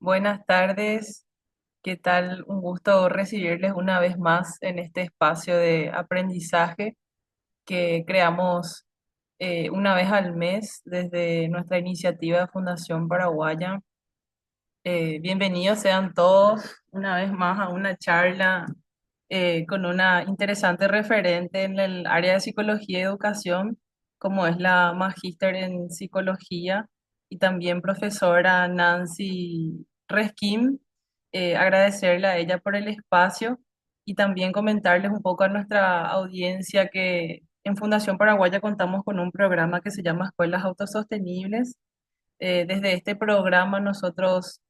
Buenas tardes, ¿qué tal? Un gusto recibirles una vez más en este espacio de aprendizaje que creamos una vez al mes desde nuestra iniciativa Fundación Paraguaya. Bienvenidos sean todos una vez más a una charla con una interesante referente en el área de psicología y educación, como es la magíster en psicología y también profesora Nancy Resquim. Agradecerle a ella por el espacio y también comentarles un poco a nuestra audiencia que en Fundación Paraguaya contamos con un programa que se llama Escuelas Autosostenibles. Desde este programa nosotros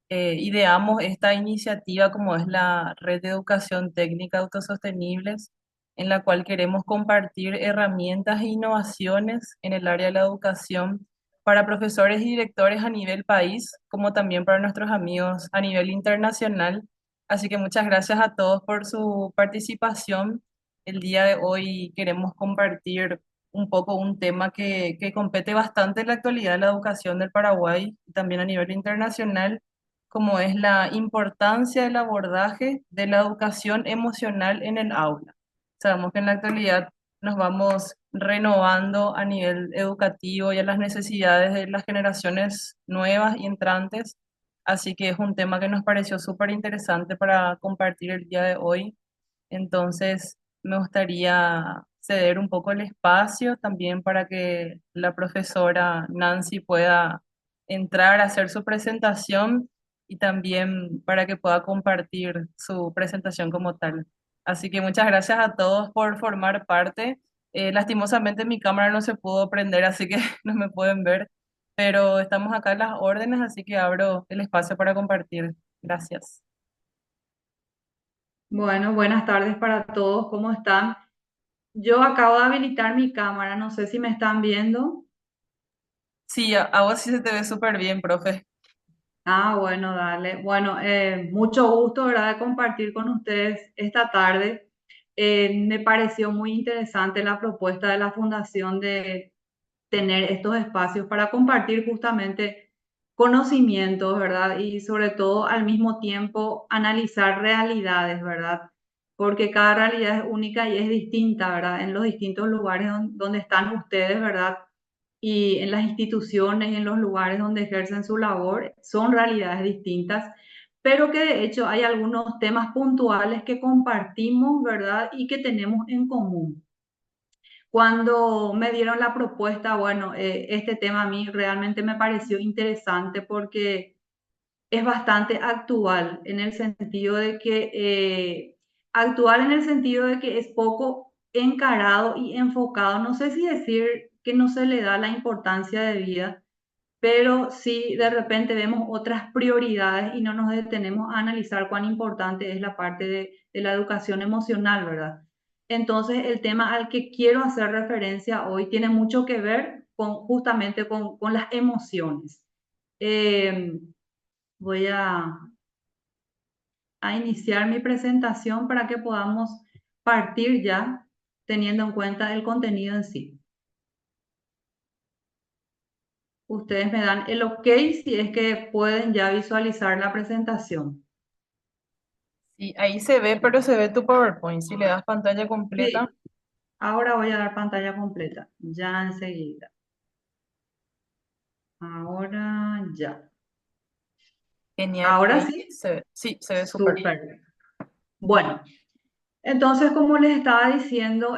ideamos esta iniciativa como es la Red de Educación Técnica Autosostenibles, en la cual queremos compartir herramientas e innovaciones en el área de la educación para profesores y directores a nivel país, como también para nuestros amigos a nivel internacional. Así que muchas gracias a todos por su participación. El día de hoy queremos compartir un poco un tema que compete bastante en la actualidad de la educación del Paraguay y también a nivel internacional, como es la importancia del abordaje de la educación emocional en el aula. Sabemos que en la actualidad nos vamos renovando a nivel educativo y a las necesidades de las generaciones nuevas y entrantes, así que es un tema que nos pareció súper interesante para compartir el día de hoy. Entonces, me gustaría ceder un poco el espacio también para que la profesora Nancy pueda entrar a hacer su presentación y también para que pueda compartir su presentación como tal. Así que muchas gracias a todos por formar parte. Lastimosamente mi cámara no se pudo prender, así que no me pueden ver, pero estamos acá en las órdenes, así que abro el espacio para compartir. Gracias. Bueno, buenas tardes para todos, ¿cómo están? Yo acabo de habilitar mi cámara, no sé si me están viendo. Sí, a vos sí se te ve súper bien, profe. Ah, bueno, dale. Bueno, mucho gusto, ¿verdad?, de compartir con ustedes esta tarde. Me pareció muy interesante la propuesta de la Fundación de tener estos espacios para compartir justamente conocimientos, ¿verdad? Y sobre todo al mismo tiempo analizar realidades, ¿verdad? Porque cada realidad es única y es distinta, ¿verdad? En los distintos lugares donde están ustedes, ¿verdad? Y en las instituciones y en los lugares donde ejercen su labor son realidades distintas, pero que de hecho hay algunos temas puntuales que compartimos, ¿verdad? Y que tenemos en común. Cuando me dieron la propuesta, bueno, este tema a mí realmente me pareció interesante porque es bastante actual en el sentido de que, actual en el sentido de que es poco encarado y enfocado. No sé si decir que no se le da la importancia de vida, pero sí de repente vemos otras prioridades y no nos detenemos a analizar cuán importante es la parte de la educación emocional, ¿verdad? Entonces, el tema al que quiero hacer referencia hoy tiene mucho que ver con justamente con las emociones. Eh, Voy a iniciar mi presentación para que podamos partir ya teniendo en cuenta el contenido en sí. Ustedes me dan el ok si es que pueden ya visualizar la presentación. Sí, ahí se ve, pero se ve tu PowerPoint. Si le das pantalla completa, Sí, ahora voy a dar pantalla completa, ya enseguida. Ahora ya. genial. Ahora Ahí sí, se ve. Sí, se ve súper. súper. Bueno, entonces, como les estaba diciendo,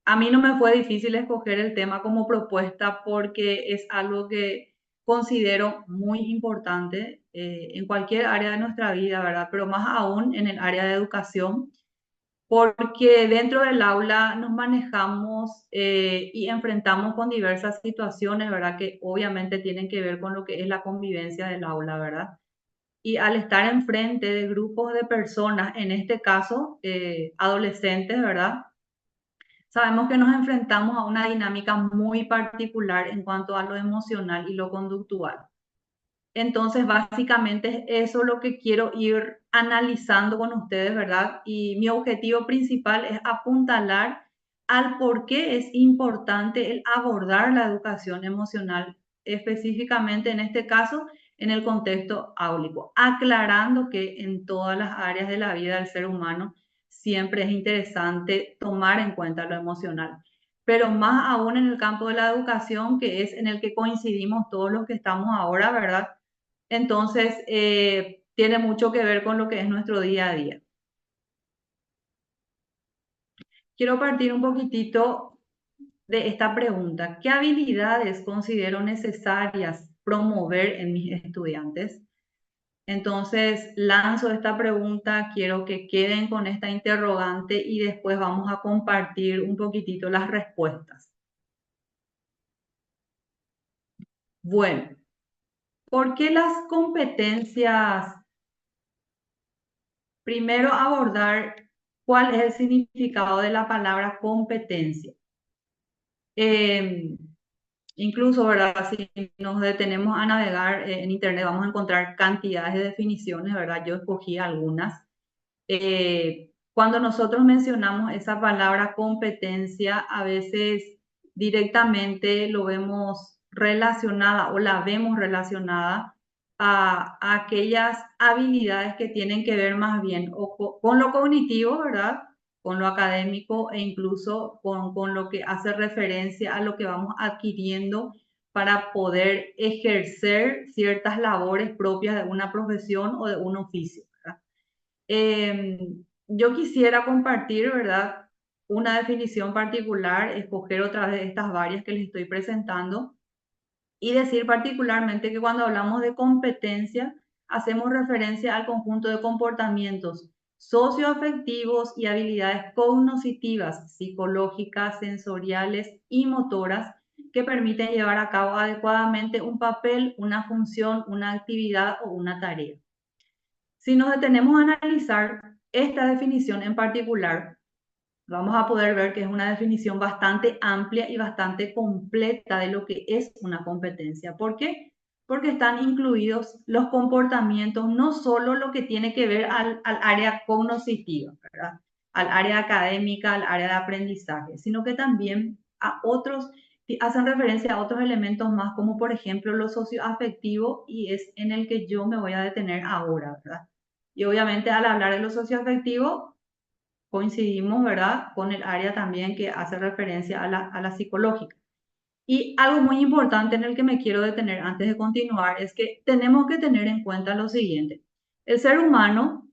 a mí no me fue difícil escoger el tema como propuesta porque es algo que considero muy importante en cualquier área de nuestra vida, ¿verdad? Pero más aún en el área de educación, porque dentro del aula nos manejamos y enfrentamos con diversas situaciones, ¿verdad? Que obviamente tienen que ver con lo que es la convivencia del aula, ¿verdad? Y al estar enfrente de grupos de personas, en este caso adolescentes, ¿verdad? Sabemos que nos enfrentamos a una dinámica muy particular en cuanto a lo emocional y lo conductual. Entonces, básicamente es eso lo que quiero ir analizando con ustedes, ¿verdad? Y mi objetivo principal es apuntalar al por qué es importante el abordar la educación emocional, específicamente en este caso en el contexto áulico, aclarando que en todas las áreas de la vida del ser humano siempre es interesante tomar en cuenta lo emocional, pero más aún en el campo de la educación, que es en el que coincidimos todos los que estamos ahora, ¿verdad? Entonces, tiene mucho que ver con lo que es nuestro día a día. Quiero partir un poquitito de esta pregunta. ¿Qué habilidades considero necesarias promover en mis estudiantes? Entonces, lanzo esta pregunta, quiero que queden con esta interrogante y después vamos a compartir un poquitito las respuestas. Bueno, ¿por qué las competencias? Primero abordar cuál es el significado de la palabra competencia. Eh, Incluso, ¿verdad? Si nos detenemos a navegar en Internet, vamos a encontrar cantidades de definiciones, ¿verdad? Yo escogí algunas. Cuando nosotros mencionamos esa palabra competencia, a veces directamente lo vemos relacionada o la vemos relacionada a aquellas habilidades que tienen que ver más bien con lo cognitivo, ¿verdad? Con lo académico e incluso con lo que hace referencia a lo que vamos adquiriendo para poder ejercer ciertas labores propias de una profesión o de un oficio. Eh, yo quisiera compartir, ¿verdad? Una definición particular, escoger otra de estas varias que les estoy presentando y decir particularmente que cuando hablamos de competencia, hacemos referencia al conjunto de comportamientos socioafectivos y habilidades cognitivas, psicológicas, sensoriales y motoras que permiten llevar a cabo adecuadamente un papel, una función, una actividad o una tarea. Si nos detenemos a analizar esta definición en particular, vamos a poder ver que es una definición bastante amplia y bastante completa de lo que es una competencia. ¿Por qué? Porque están incluidos los comportamientos, no solo lo que tiene que ver al área cognitiva, ¿verdad? Al área académica, al área de aprendizaje, sino que también a otros, hacen referencia a otros elementos más, como por ejemplo lo socioafectivo, y es en el que yo me voy a detener ahora, ¿verdad? Y obviamente al hablar de lo socioafectivo, coincidimos, ¿verdad?, con el área también que hace referencia a la psicológica. Y algo muy importante en el que me quiero detener antes de continuar es que tenemos que tener en cuenta lo siguiente. El ser humano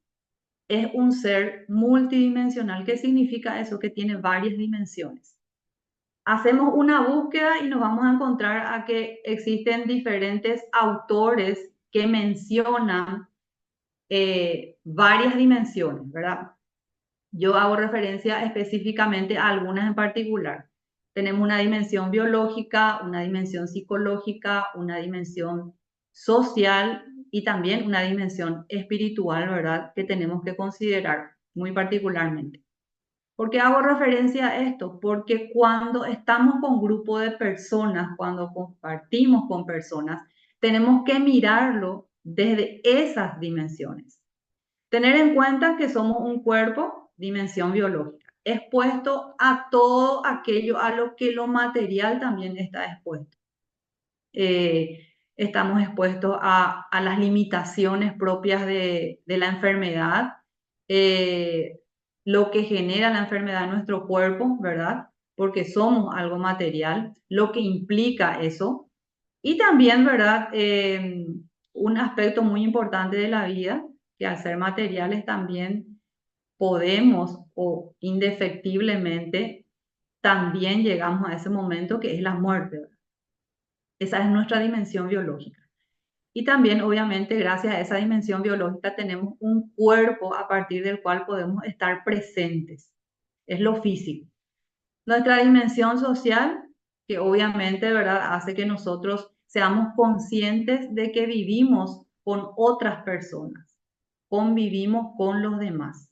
es un ser multidimensional. ¿Qué significa eso? Que tiene varias dimensiones. Hacemos una búsqueda y nos vamos a encontrar a que existen diferentes autores que mencionan varias dimensiones, ¿verdad? Yo hago referencia específicamente a algunas en particular. Tenemos una dimensión biológica, una dimensión psicológica, una dimensión social y también una dimensión espiritual, ¿verdad? Que tenemos que considerar muy particularmente. ¿Por qué hago referencia a esto? Porque cuando estamos con grupo de personas, cuando compartimos con personas, tenemos que mirarlo desde esas dimensiones. Tener en cuenta que somos un cuerpo, dimensión biológica, expuesto a todo aquello a lo que lo material también está expuesto. Estamos expuestos a las limitaciones propias de la enfermedad, eh, lo que genera la enfermedad en nuestro cuerpo, ¿verdad? Porque somos algo material, lo que implica eso. Y también, ¿verdad? Un aspecto muy importante de la vida, que al ser materiales también podemos o indefectiblemente también llegamos a ese momento que es la muerte, ¿verdad? Esa es nuestra dimensión biológica. Y también, obviamente, gracias a esa dimensión biológica tenemos un cuerpo a partir del cual podemos estar presentes. Es lo físico. Nuestra dimensión social, que obviamente, ¿verdad?, hace que nosotros seamos conscientes de que vivimos con otras personas, convivimos con los demás.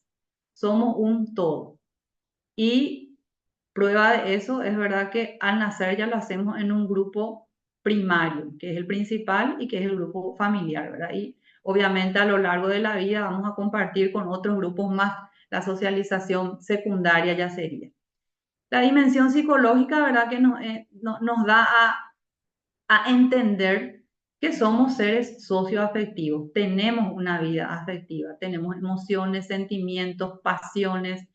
Somos un todo. Y prueba de eso es verdad que al nacer ya lo hacemos en un grupo primario, que es el principal y que es el grupo familiar, ¿verdad? Y obviamente a lo largo de la vida vamos a compartir con otros grupos más. La socialización secundaria ya sería. La dimensión psicológica, ¿verdad? Que nos da a entender que somos seres socioafectivos, tenemos una vida afectiva, tenemos emociones, sentimientos, pasiones,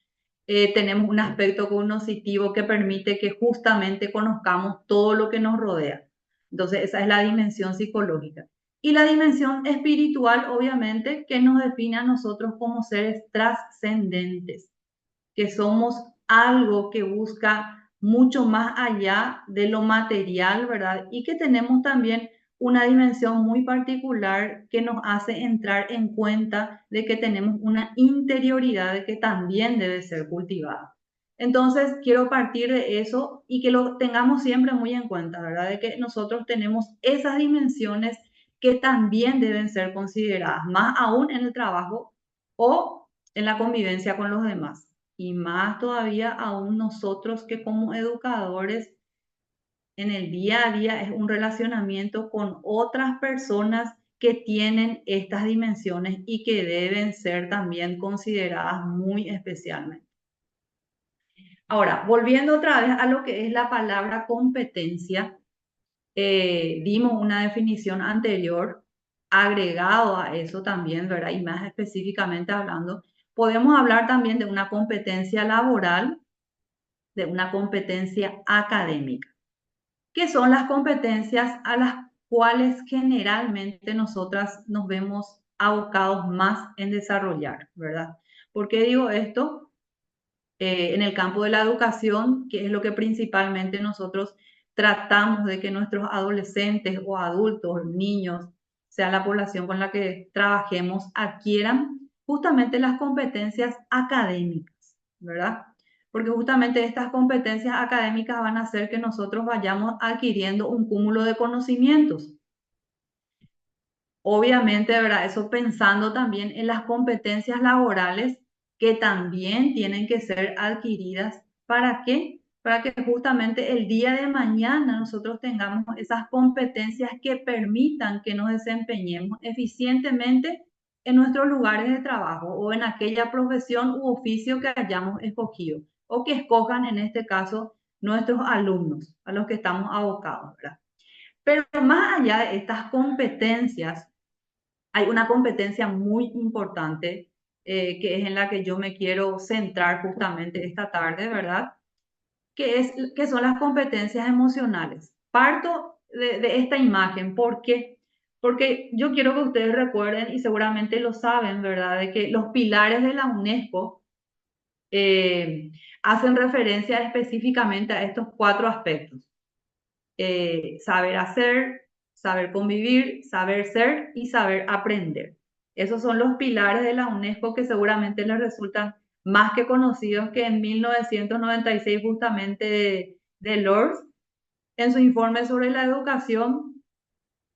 tenemos un aspecto cognitivo que permite que justamente conozcamos todo lo que nos rodea. Entonces, esa es la dimensión psicológica. Y la dimensión espiritual, obviamente, que nos define a nosotros como seres trascendentes, que somos algo que busca mucho más allá de lo material, ¿verdad? Y que tenemos también una dimensión muy particular que nos hace entrar en cuenta de que tenemos una interioridad que también debe ser cultivada. Entonces, quiero partir de eso y que lo tengamos siempre muy en cuenta, ¿verdad? De que nosotros tenemos esas dimensiones que también deben ser consideradas, más aún en el trabajo o en la convivencia con los demás. Y más todavía aún nosotros que como educadores en el día a día es un relacionamiento con otras personas que tienen estas dimensiones y que deben ser también consideradas muy especialmente. Ahora, volviendo otra vez a lo que es la palabra competencia, dimos una definición anterior, agregado a eso también, ¿verdad? Y más específicamente hablando, podemos hablar también de una competencia laboral, de una competencia académica, que son las competencias a las cuales generalmente nosotras nos vemos abocados más en desarrollar, ¿verdad? ¿Por qué digo esto? En el campo de la educación, que es lo que principalmente nosotros tratamos de que nuestros adolescentes o adultos, niños, sea la población con la que trabajemos, adquieran justamente las competencias académicas, ¿verdad? Porque justamente estas competencias académicas van a hacer que nosotros vayamos adquiriendo un cúmulo de conocimientos. Obviamente, ¿verdad? Eso pensando también en las competencias laborales que también tienen que ser adquiridas. ¿Para qué? Para que justamente el día de mañana nosotros tengamos esas competencias que permitan que nos desempeñemos eficientemente en nuestros lugares de trabajo o en aquella profesión u oficio que hayamos escogido o que escojan en este caso nuestros alumnos a los que estamos abocados, ¿verdad? Pero más allá de estas competencias, hay una competencia muy importante que es en la que yo me quiero centrar justamente esta tarde, ¿verdad? Que son las competencias emocionales. Parto de esta imagen, ¿por qué? Porque yo quiero que ustedes recuerden, y seguramente lo saben, ¿verdad? De que los pilares de la UNESCO eh, hacen referencia específicamente a estos cuatro aspectos. Saber hacer, saber convivir, saber ser y saber aprender. Esos son los pilares de la UNESCO que seguramente les resultan más que conocidos, que en 1996 justamente de Lourdes, en su informe sobre la educación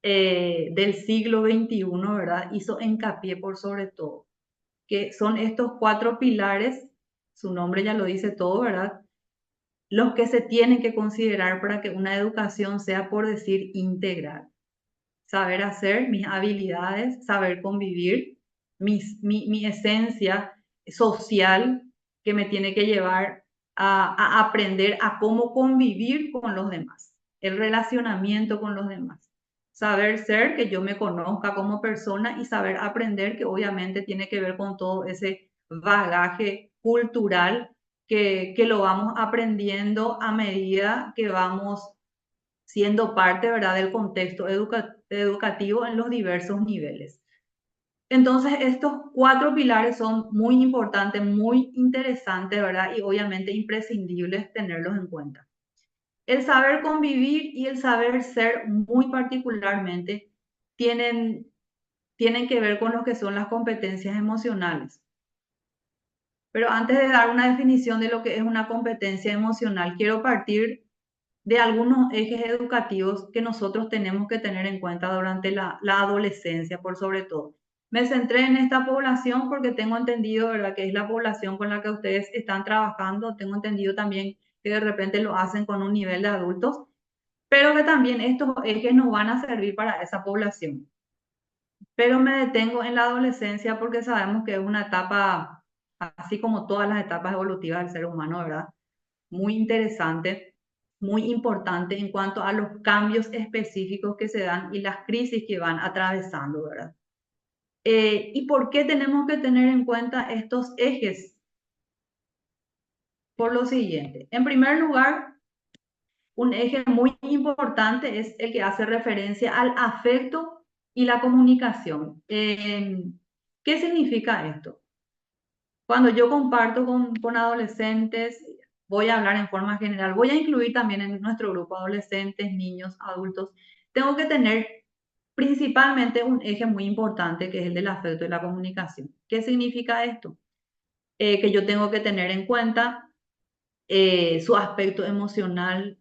del siglo XXI, ¿verdad? Hizo hincapié por sobre todo, que son estos cuatro pilares, su nombre ya lo dice todo, ¿verdad? Los que se tienen que considerar para que una educación sea, por decir, integral. Saber hacer, mis habilidades, saber convivir, mi esencia social que me tiene que llevar a aprender a cómo convivir con los demás, el relacionamiento con los demás. Saber ser, que yo me conozca como persona y saber aprender, que obviamente tiene que ver con todo ese bagaje cultural que lo vamos aprendiendo a medida que vamos siendo parte, ¿verdad?, del contexto educativo en los diversos niveles. Entonces, estos cuatro pilares son muy importantes, muy interesantes, ¿verdad? Y obviamente imprescindibles tenerlos en cuenta. El saber convivir y el saber ser muy particularmente tienen que ver con lo que son las competencias emocionales. Pero antes de dar una definición de lo que es una competencia emocional, quiero partir de algunos ejes educativos que nosotros tenemos que tener en cuenta durante la adolescencia, por sobre todo. Me centré en esta población porque tengo entendido, ¿verdad?, que es la población con la que ustedes están trabajando. Tengo entendido también que de repente lo hacen con un nivel de adultos, pero que también estos ejes nos van a servir para esa población. Pero me detengo en la adolescencia porque sabemos que es una etapa, así como todas las etapas evolutivas del ser humano, ¿verdad?, muy interesante, muy importante en cuanto a los cambios específicos que se dan y las crisis que van atravesando, ¿verdad? ¿Y por qué tenemos que tener en cuenta estos ejes? Por lo siguiente, en primer lugar, un eje muy importante es el que hace referencia al afecto y la comunicación. ¿Qué significa esto? Cuando yo comparto con adolescentes, voy a hablar en forma general, voy a incluir también en nuestro grupo adolescentes, niños, adultos, tengo que tener principalmente un eje muy importante que es el del afecto y la comunicación. ¿Qué significa esto? Que yo tengo que tener en cuenta su aspecto emocional,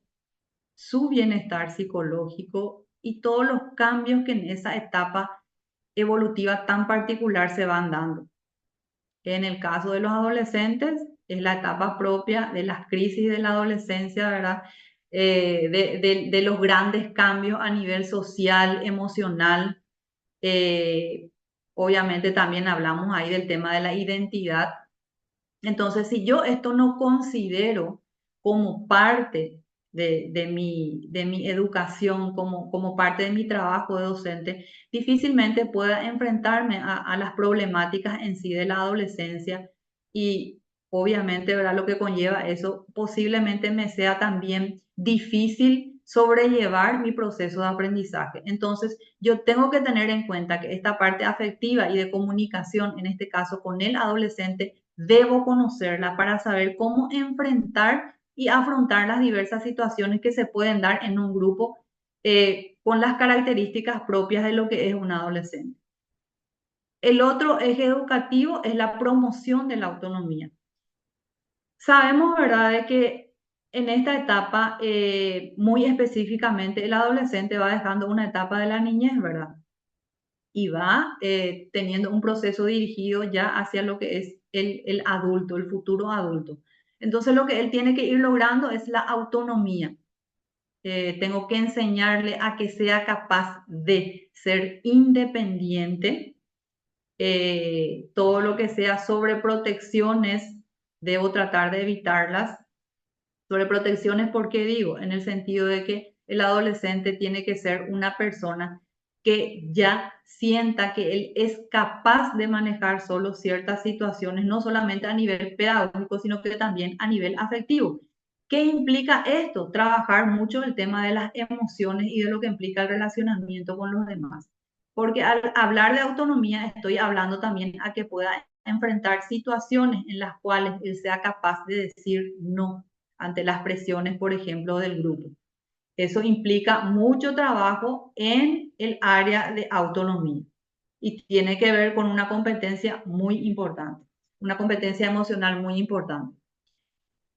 su bienestar psicológico y todos los cambios que en esa etapa evolutiva tan particular se van dando. En el caso de los adolescentes, es la etapa propia de las crisis de la adolescencia, ¿verdad? De los grandes cambios a nivel social, emocional. eh, Obviamente también hablamos ahí del tema de la identidad. Entonces, si yo esto no considero como parte de mi educación, como parte de mi trabajo de docente, difícilmente pueda enfrentarme a las problemáticas en sí de la adolescencia y obviamente, ¿verdad? Lo que conlleva eso, posiblemente me sea también difícil sobrellevar mi proceso de aprendizaje. Entonces, yo tengo que tener en cuenta que esta parte afectiva y de comunicación, en este caso con el adolescente, debo conocerla para saber cómo enfrentar y afrontar las diversas situaciones que se pueden dar en un grupo con las características propias de lo que es un adolescente. El otro eje educativo es la promoción de la autonomía. Sabemos, ¿verdad?, de que en esta etapa, muy específicamente, el adolescente va dejando una etapa de la niñez, ¿verdad? Y va teniendo un proceso dirigido ya hacia lo que es el adulto, el futuro adulto. Entonces lo que él tiene que ir logrando es la autonomía. Tengo que enseñarle a que sea capaz de ser independiente. Todo lo que sea sobre protecciones, debo tratar de evitarlas. Sobre protecciones, ¿por qué digo? En el sentido de que el adolescente tiene que ser una persona que ya sienta que él es capaz de manejar solo ciertas situaciones, no solamente a nivel pedagógico, sino que también a nivel afectivo. ¿Qué implica esto? Trabajar mucho el tema de las emociones y de lo que implica el relacionamiento con los demás. Porque al hablar de autonomía estoy hablando también a que pueda enfrentar situaciones en las cuales él sea capaz de decir no ante las presiones, por ejemplo, del grupo. Eso implica mucho trabajo en el área de autonomía y tiene que ver con una competencia muy importante, una competencia emocional muy importante.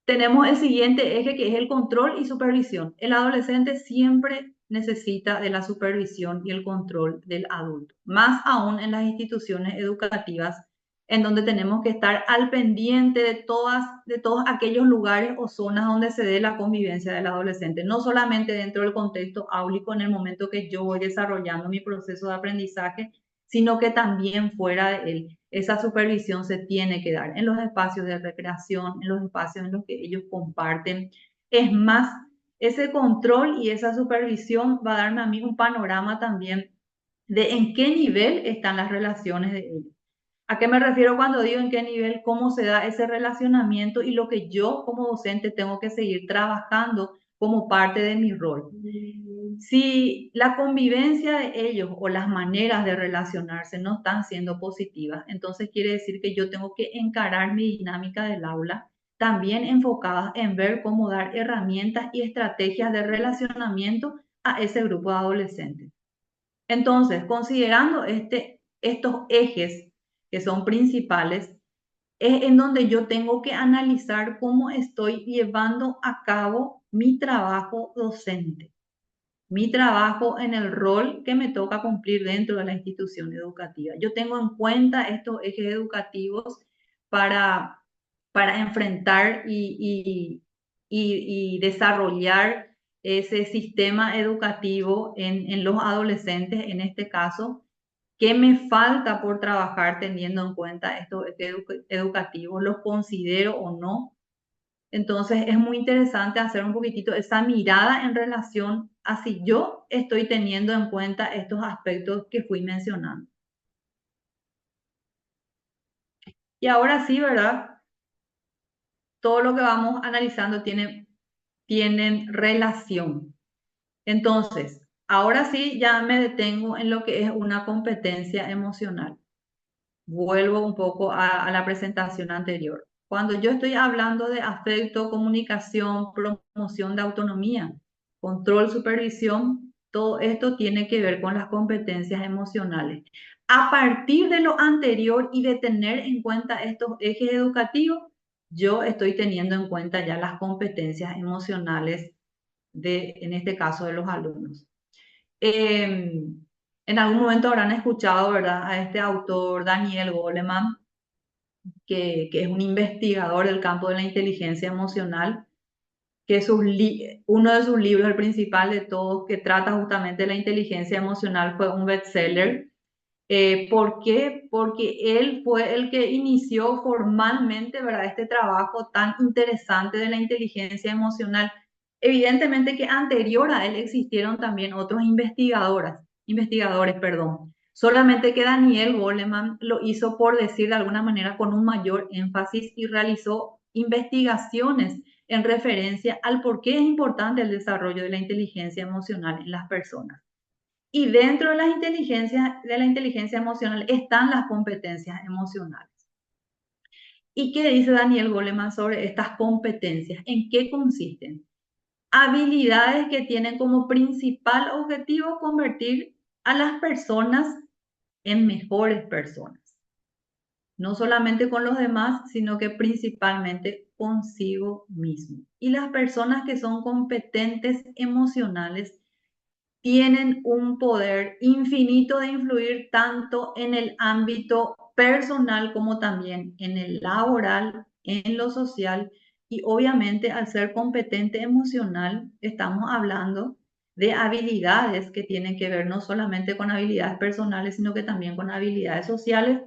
Tenemos el siguiente eje que es el control y supervisión. El adolescente siempre necesita de la supervisión y el control del adulto, más aún en las instituciones educativas en donde tenemos que estar al pendiente de todos aquellos lugares o zonas donde se dé la convivencia del adolescente, no solamente dentro del contexto áulico en el momento que yo voy desarrollando mi proceso de aprendizaje, sino que también fuera de él. Esa supervisión se tiene que dar en los espacios de recreación, en los espacios en los que ellos comparten. Es más, ese control y esa supervisión va a darme a mí un panorama también de en qué nivel están las relaciones de ellos. ¿A qué me refiero cuando digo en qué nivel? ¿Cómo se da ese relacionamiento y lo que yo como docente tengo que seguir trabajando como parte de mi rol? Si la convivencia de ellos o las maneras de relacionarse no están siendo positivas, entonces quiere decir que yo tengo que encarar mi dinámica del aula también enfocada en ver cómo dar herramientas y estrategias de relacionamiento a ese grupo de adolescentes. Entonces, considerando estos ejes que son principales, es en donde yo tengo que analizar cómo estoy llevando a cabo mi trabajo docente, mi trabajo en el rol que me toca cumplir dentro de la institución educativa. Yo tengo en cuenta estos ejes educativos para, para enfrentar y desarrollar ese sistema educativo en los adolescentes, en este caso. ¿Qué me falta por trabajar teniendo en cuenta estos ejes educativos? ¿Los considero o no? Entonces es muy interesante hacer un poquitito esa mirada en relación a si yo estoy teniendo en cuenta estos aspectos que fui mencionando. Y ahora sí, ¿verdad? Todo lo que vamos analizando tienen relación. Entonces, ahora sí ya me detengo en lo que es una competencia emocional. Vuelvo un poco a la presentación anterior. Cuando yo estoy hablando de afecto, comunicación, promoción de autonomía, control, supervisión, todo esto tiene que ver con las competencias emocionales. A partir de lo anterior y de tener en cuenta estos ejes educativos, yo estoy teniendo en cuenta ya las competencias emocionales en este caso, de los alumnos. En algún momento habrán escuchado, ¿verdad?, a este autor Daniel Goleman, que es un investigador del campo de la inteligencia emocional, que uno de sus libros, el principal de todos, que trata justamente de la inteligencia emocional, fue un bestseller. ¿Por qué? Porque él fue el que inició formalmente, ¿verdad?, este trabajo tan interesante de la inteligencia emocional. Evidentemente que anterior a él existieron también otros investigadores, perdón. Solamente que Daniel Goleman lo hizo, por decir de alguna manera, con un mayor énfasis y realizó investigaciones en referencia al por qué es importante el desarrollo de la inteligencia emocional en las personas. Y dentro de de la inteligencia emocional están las competencias emocionales. ¿Y qué dice Daniel Goleman sobre estas competencias? ¿En qué consisten? Habilidades que tienen como principal objetivo convertir a las personas en mejores personas. No solamente con los demás, sino que principalmente consigo mismo. Y las personas que son competentes emocionales tienen un poder infinito de influir tanto en el ámbito personal como también en el laboral, en lo social, y obviamente al ser competente emocional estamos hablando de habilidades que tienen que ver no solamente con habilidades personales, sino que también con habilidades sociales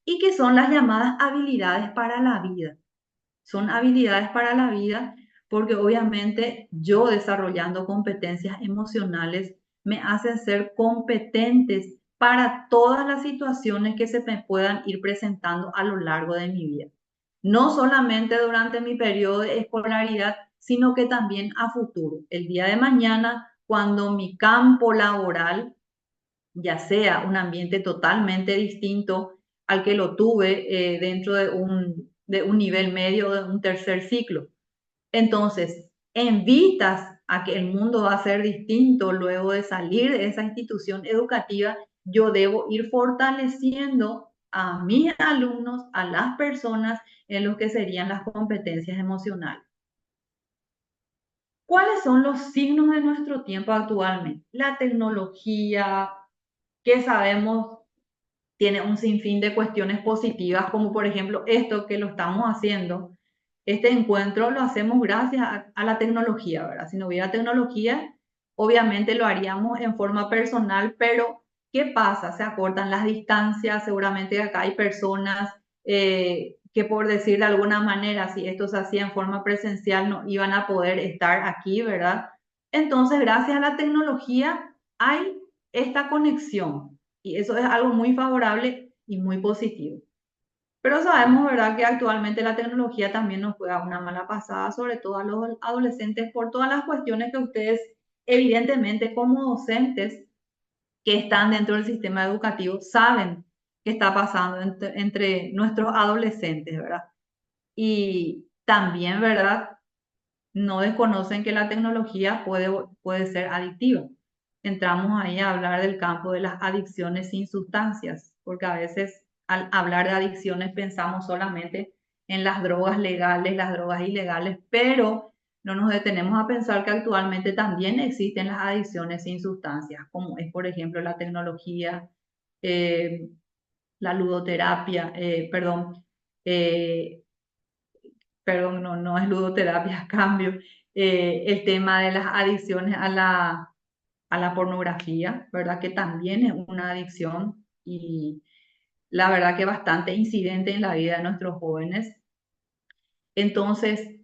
y que son las llamadas habilidades para la vida. Son habilidades para la vida porque obviamente yo desarrollando competencias emocionales me hacen ser competentes para todas las situaciones que se me puedan ir presentando a lo largo de mi vida. No solamente durante mi periodo de escolaridad, sino que también a futuro. El día de mañana, cuando mi campo laboral, ya sea un ambiente totalmente distinto al que lo tuve dentro de un nivel medio, de un tercer ciclo. Entonces, en vistas a que el mundo va a ser distinto luego de salir de esa institución educativa, yo debo ir fortaleciendo a mis alumnos, a las personas en lo que serían las competencias emocionales. ¿Cuáles son los signos de nuestro tiempo actualmente? La tecnología, que sabemos tiene un sinfín de cuestiones positivas, como por ejemplo esto que lo estamos haciendo. Este encuentro lo hacemos gracias a la tecnología, ¿verdad? Si no hubiera tecnología, obviamente lo haríamos en forma personal, pero ¿qué pasa? Se acortan las distancias, seguramente acá hay personas que por decir de alguna manera, si esto se hacía en forma presencial, no iban a poder estar aquí, ¿verdad? Entonces, gracias a la tecnología hay esta conexión y eso es algo muy favorable y muy positivo. Pero sabemos, ¿verdad?, que actualmente la tecnología también nos juega una mala pasada, sobre todo a los adolescentes, por todas las cuestiones que ustedes, evidentemente, como docentes que están dentro del sistema educativo, saben que está pasando entre nuestros adolescentes, ¿verdad? Y también, ¿verdad?, no desconocen que la tecnología puede ser adictiva. Entramos ahí a hablar del campo de las adicciones sin sustancias, porque a veces al hablar de adicciones pensamos solamente en las drogas legales, las drogas ilegales, pero no nos detenemos a pensar que actualmente también existen las adicciones sin sustancias, como es, por ejemplo, la tecnología, eh, la ludoterapia, eh, perdón, no, no es ludoterapia, cambio, el tema de las adicciones a la pornografía, ¿verdad? Que también es una adicción y la verdad que bastante incidente en la vida de nuestros jóvenes. Entonces,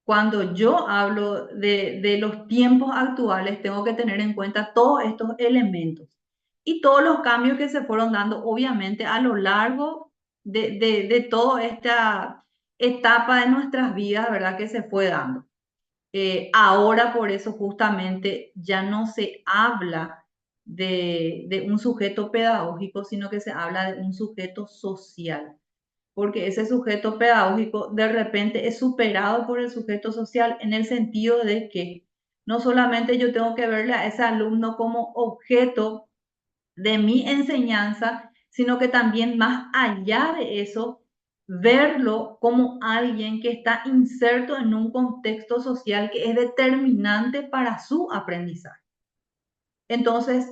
cuando yo hablo de los tiempos actuales, tengo que tener en cuenta todos estos elementos y todos los cambios que se fueron dando, obviamente, a lo largo de toda esta etapa de nuestras vidas, ¿verdad? Que se fue dando. Ahora, por eso, justamente, ya no se habla de un sujeto pedagógico, sino que se habla de un sujeto social, porque ese sujeto pedagógico de repente es superado por el sujeto social en el sentido de que no solamente yo tengo que verle a ese alumno como objeto de mi enseñanza, sino que también más allá de eso, verlo como alguien que está inserto en un contexto social que es determinante para su aprendizaje. Entonces,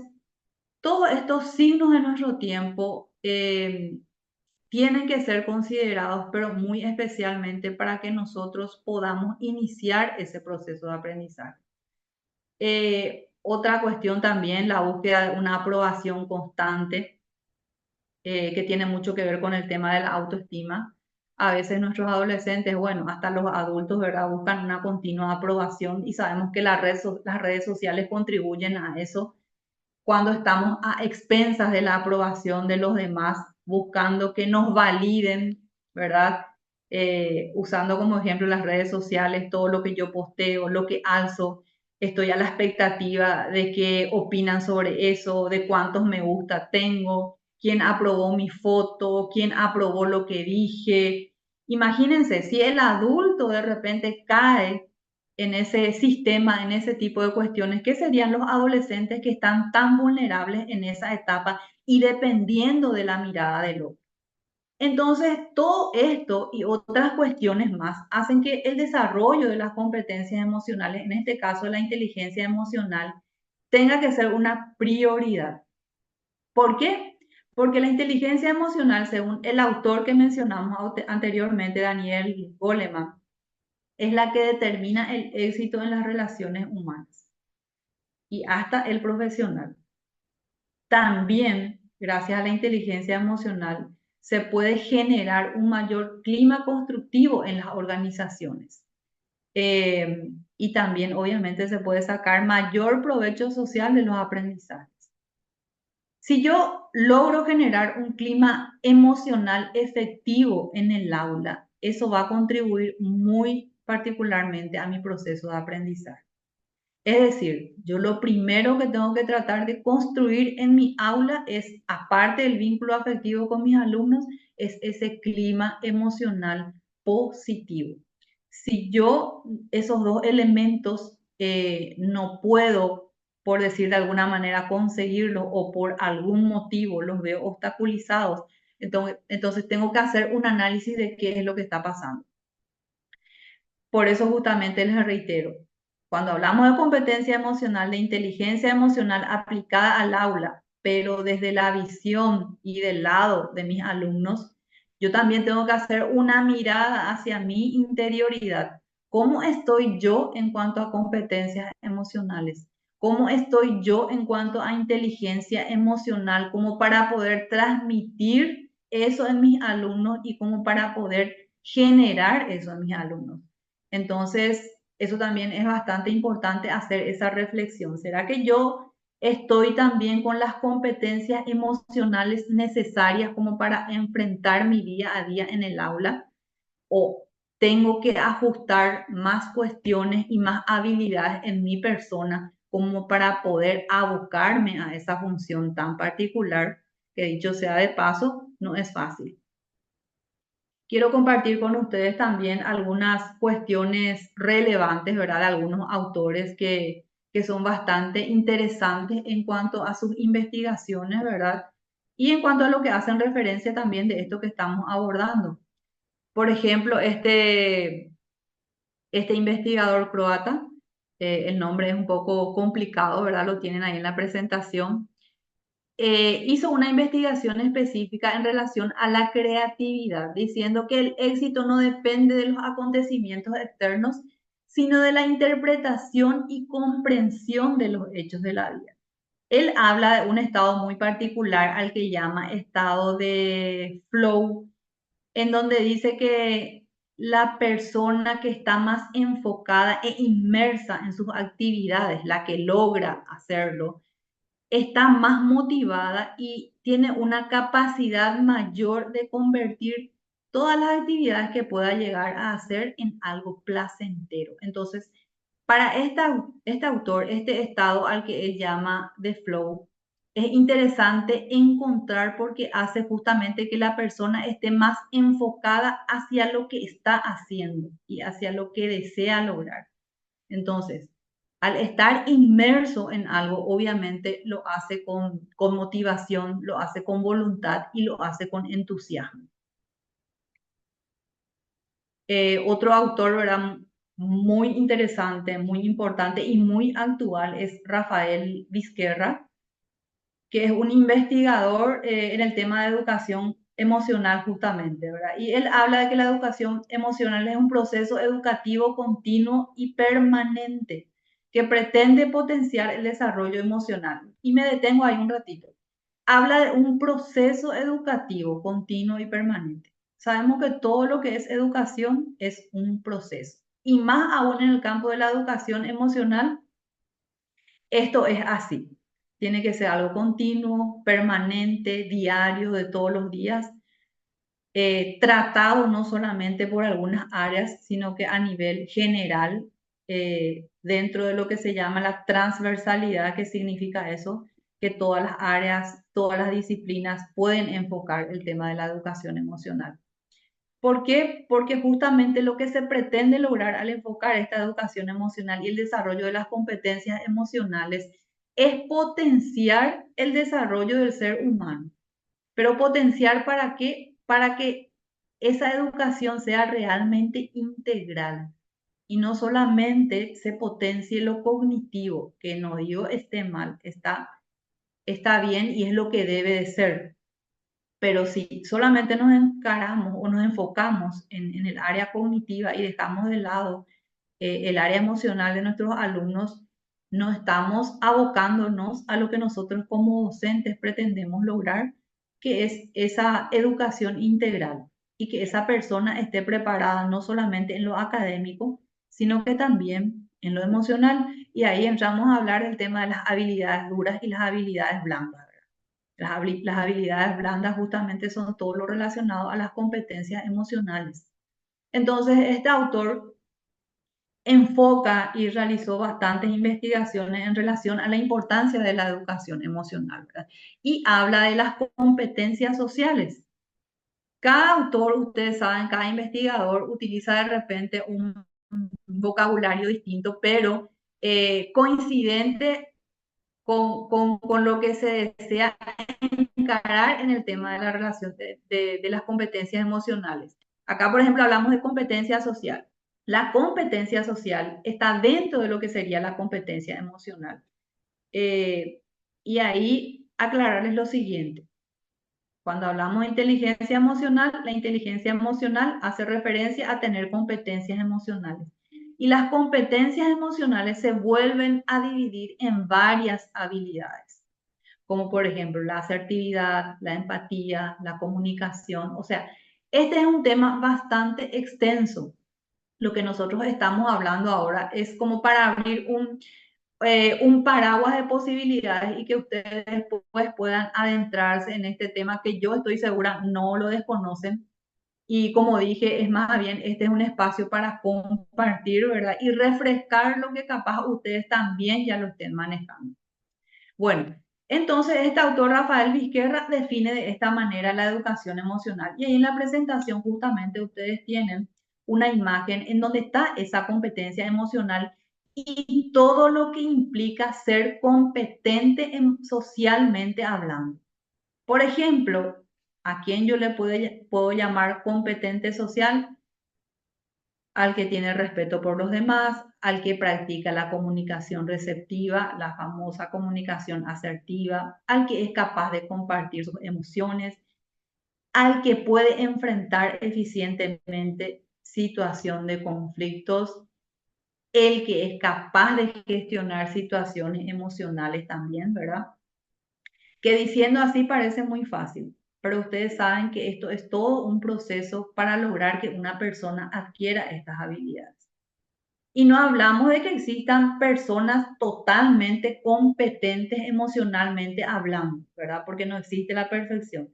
todos estos signos de nuestro tiempo tienen que ser considerados, pero muy especialmente para que nosotros podamos iniciar ese proceso de aprendizaje. Otra cuestión también, la búsqueda de una aprobación constante, que tiene mucho que ver con el tema de la autoestima. A veces nuestros adolescentes, bueno, hasta los adultos, ¿verdad? Buscan una continua aprobación y sabemos que las redes sociales contribuyen a eso cuando estamos a expensas de la aprobación de los demás, buscando que nos validen, ¿verdad? Usando como ejemplo las redes sociales, todo lo que yo posteo, lo que alzo, estoy a la expectativa de qué opinan sobre eso, de cuántos me gusta tengo, quién aprobó mi foto, quién aprobó lo que dije. Imagínense, si el adulto de repente cae en ese sistema, en ese tipo de cuestiones, ¿qué serían los adolescentes que están tan vulnerables en esa etapa y dependiendo de la mirada del otro? Entonces, todo esto y otras cuestiones más hacen que el desarrollo de las competencias emocionales, en este caso la inteligencia emocional, tenga que ser una prioridad. ¿Por qué? Porque la inteligencia emocional, según el autor que mencionamos anteriormente, Daniel Goleman, es la que determina el éxito en las relaciones humanas y hasta el profesional. También, gracias a la inteligencia emocional, se puede generar un mayor clima constructivo en las organizaciones. Y también, obviamente, se puede sacar mayor provecho social de los aprendizajes. Si yo logro generar un clima emocional efectivo en el aula, eso va a contribuir muy particularmente a mi proceso de aprendizaje. Es decir, yo lo primero que tengo que tratar de construir en mi aula es, aparte del vínculo afectivo con mis alumnos, es ese clima emocional positivo. Si yo esos dos elementos no puedo, por decir de alguna manera, conseguirlos o por algún motivo los veo obstaculizados, entonces tengo que hacer un análisis de qué es lo que está pasando. Por eso justamente les reitero, cuando hablamos de competencia emocional, de inteligencia emocional aplicada al aula, pero desde la visión y del lado de mis alumnos, yo también tengo que hacer una mirada hacia mi interioridad. ¿Cómo estoy yo en cuanto a competencias emocionales? ¿Cómo estoy yo en cuanto a inteligencia emocional? Como para poder transmitir eso en mis alumnos y como para poder generar eso en mis alumnos. Entonces, eso también es bastante importante hacer esa reflexión. ¿Será que yo estoy también con las competencias emocionales necesarias como para enfrentar mi día a día en el aula? ¿O tengo que ajustar más cuestiones y más habilidades en mi persona como para poder abocarme a esa función tan particular que, dicho sea de paso, no es fácil? Quiero compartir con ustedes también algunas cuestiones relevantes, ¿verdad? De algunos autores que son bastante interesantes en cuanto a sus investigaciones, ¿verdad? Y en cuanto a lo que hacen referencia también de esto que estamos abordando. Por ejemplo, este investigador croata, el nombre es un poco complicado, ¿verdad? Lo tienen ahí en la presentación. Hizo una investigación específica en relación a la creatividad, diciendo que el éxito no depende de los acontecimientos externos, sino de la interpretación y comprensión de los hechos de la vida. Él habla de un estado muy particular al que llama estado de flow, en donde dice que la persona que está más enfocada e inmersa en sus actividades, la que logra hacerlo, está más motivada y tiene una capacidad mayor de convertir todas las actividades que pueda llegar a hacer en algo placentero. Entonces, para este autor, este estado al que él llama de flow, es interesante encontrar porque hace justamente que la persona esté más enfocada hacia lo que está haciendo y hacia lo que desea lograr. Entonces, al estar inmerso en algo, obviamente lo hace con motivación, lo hace con voluntad y lo hace con entusiasmo. Otro autor, ¿verdad? Muy interesante, muy importante y muy actual es Rafael Vizquerra, que es un investigador en el tema de educación emocional justamente, ¿verdad? Y él habla de que la educación emocional es un proceso educativo continuo y permanente que pretende potenciar el desarrollo emocional. Y me detengo ahí un ratito. Habla de un proceso educativo continuo y permanente. Sabemos que todo lo que es educación es un proceso. Y más aún en el campo de la educación emocional, esto es así. Tiene que ser algo continuo, permanente, diario, de todos los días, tratado no solamente por algunas áreas, sino que a nivel general, dentro de lo que se llama la transversalidad, que significa eso, que todas las áreas, todas las disciplinas pueden enfocar el tema de la educación emocional. ¿Por qué? Porque justamente lo que se pretende lograr al enfocar esta educación emocional y el desarrollo de las competencias emocionales es potenciar el desarrollo del ser humano. Pero potenciar ¿para qué? Para que esa educación sea realmente integral y no solamente se potencie lo cognitivo, que no digo esté mal, está bien y es lo que debe de ser. Pero si solamente nos encaramos o nos enfocamos en el área cognitiva y dejamos de lado el área emocional de nuestros alumnos, no estamos abocándonos a lo que nosotros como docentes pretendemos lograr, que es esa educación integral y que esa persona esté preparada no solamente en lo académico, sino que también en lo emocional. Y ahí entramos a hablar del tema de las habilidades duras y las habilidades blandas. Las habilidades blandas justamente son todo lo relacionado a las competencias emocionales. Entonces, este autor enfoca y realizó bastantes investigaciones en relación a la importancia de la educación emocional, ¿verdad? Y habla de las competencias sociales. Cada autor, ustedes saben, cada investigador utiliza de repente un vocabulario distinto, pero coincidente con lo que se desea encarar en el tema de la relación de las competencias emocionales. Acá, por ejemplo, hablamos de competencia social. La competencia social está dentro de lo que sería la competencia emocional. Eh, y ahí aclararles lo siguiente. Cuando hablamos de inteligencia emocional, la inteligencia emocional hace referencia a tener competencias emocionales. Y las competencias emocionales se vuelven a dividir en varias habilidades, como por ejemplo la asertividad, la empatía, la comunicación. O sea, este es un tema bastante extenso. Lo que nosotros estamos hablando ahora es como para abrir un paraguas de posibilidades y que ustedes después puedan adentrarse en este tema que yo estoy segura no lo desconocen. Y como dije, es más bien, este es un espacio para compartir, ¿verdad? Y refrescar lo que capaz ustedes también ya lo estén manejando. Bueno, entonces este autor Rafael Vizquerra define de esta manera la educación emocional. Y ahí en la presentación justamente ustedes tienen una imagen en donde está esa competencia emocional y todo lo que implica ser competente socialmente hablando. Por ejemplo, ¿a quién yo le puedo llamar competente social? Al que tiene respeto por los demás, al que practica la comunicación receptiva, la famosa comunicación asertiva, al que es capaz de compartir sus emociones, al que puede enfrentar eficientemente situación de conflictos, el que es capaz de gestionar situaciones emocionales también, ¿verdad? Que diciendo así parece muy fácil, pero ustedes saben que esto es todo un proceso para lograr que una persona adquiera estas habilidades. Y no hablamos de que existan personas totalmente competentes emocionalmente hablando, ¿verdad? Porque no existe la perfección.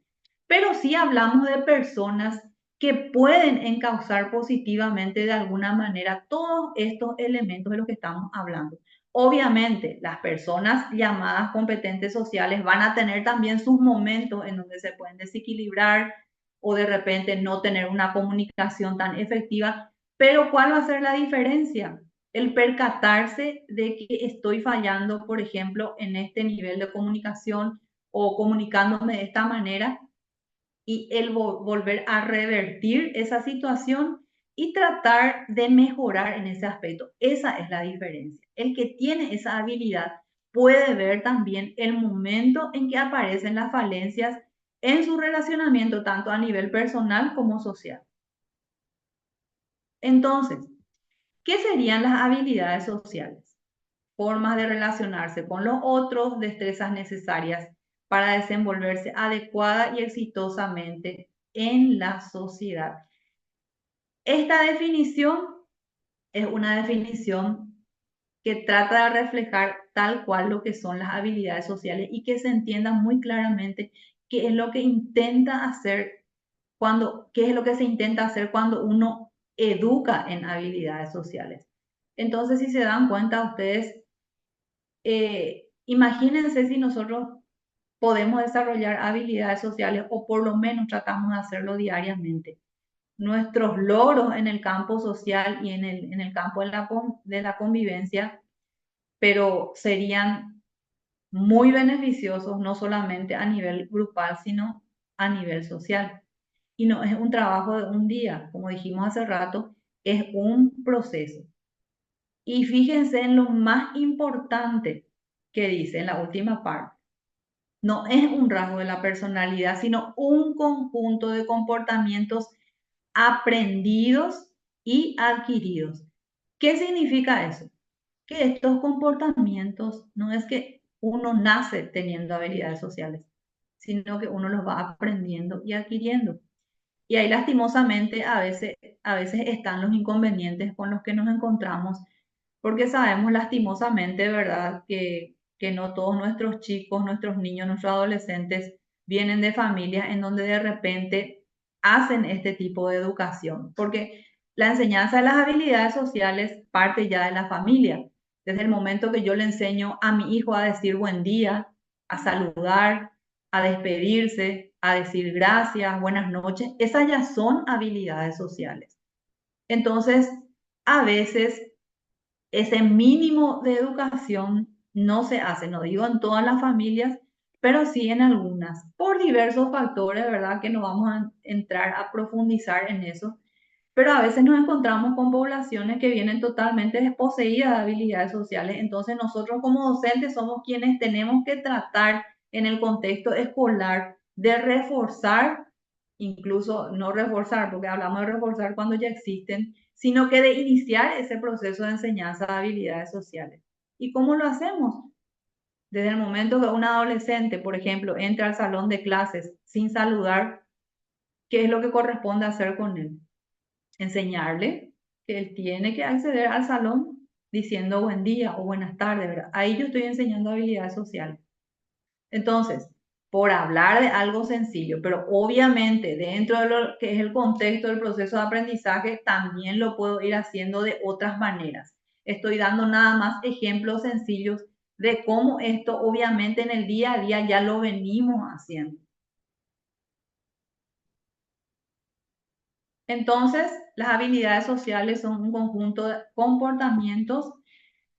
Pero sí hablamos de personas que pueden encauzar positivamente de alguna manera todos estos elementos de los que estamos hablando. Obviamente, las personas llamadas competentes sociales van a tener también sus momentos en donde se pueden desequilibrar o de repente no tener una comunicación tan efectiva, pero ¿cuál va a ser la diferencia? El percatarse de que estoy fallando, por ejemplo, en este nivel de comunicación o comunicándome de esta manera y el volver a revertir esa situación y tratar de mejorar en ese aspecto. Esa es la diferencia. El que tiene esa habilidad puede ver también el momento en que aparecen las falencias en su relacionamiento, tanto a nivel personal como social. Entonces, ¿qué serían las habilidades sociales? Formas de relacionarse con los otros, destrezas necesarias para desenvolverse adecuada y exitosamente en la sociedad. Esta definición es una definición que trata de reflejar tal cual lo que son las habilidades sociales y que se entienda muy claramente qué es lo que intenta hacer qué es lo que se intenta hacer cuando uno educa en habilidades sociales. Entonces, si se dan cuenta ustedes, imagínense si nosotros podemos desarrollar habilidades sociales o por lo menos tratamos de hacerlo diariamente. Nuestros logros en el campo social y en el campo de la convivencia, pero serían muy beneficiosos no solamente a nivel grupal, sino a nivel social. Y no es un trabajo de un día, como dijimos hace rato, es un proceso. Y fíjense en lo más importante que dice en la última parte. No es un rasgo de la personalidad, sino un conjunto de comportamientos aprendidos y adquiridos. ¿Qué significa eso? Que estos comportamientos no es que uno nace teniendo habilidades sociales, sino que uno los va aprendiendo y adquiriendo. Y ahí lastimosamente a veces están los inconvenientes con los que nos encontramos, porque sabemos lastimosamente, ¿verdad?, que no todos nuestros chicos, nuestros niños, nuestros adolescentes vienen de familias en donde de repente hacen este tipo de educación, porque la enseñanza de las habilidades sociales parte ya de la familia. Desde el momento que yo le enseño a mi hijo a decir buen día, a saludar, a despedirse, a decir gracias, buenas noches, esas ya son habilidades sociales. Entonces, a veces ese mínimo de educación no se hace, no digo en todas las familias, pero sí en algunas, por diversos factores, ¿verdad? Que no vamos a entrar a profundizar en eso, pero a veces nos encontramos con poblaciones que vienen totalmente desposeídas de habilidades sociales. Entonces nosotros como docentes somos quienes tenemos que tratar en el contexto escolar de reforzar, incluso no reforzar, porque hablamos de reforzar cuando ya existen, sino que de iniciar ese proceso de enseñanza de habilidades sociales. ¿Y cómo lo hacemos? Desde el momento que un adolescente, por ejemplo, entra al salón de clases sin saludar, ¿qué es lo que corresponde hacer con él? Enseñarle que él tiene que acceder al salón diciendo buen día o buenas tardes, ¿verdad? Ahí yo estoy enseñando habilidades sociales. Entonces, por hablar de algo sencillo, pero obviamente dentro de lo que es el contexto del proceso de aprendizaje, también lo puedo ir haciendo de otras maneras. Estoy dando nada más ejemplos sencillos de cómo esto obviamente en el día a día ya lo venimos haciendo. Entonces, las habilidades sociales son un conjunto de comportamientos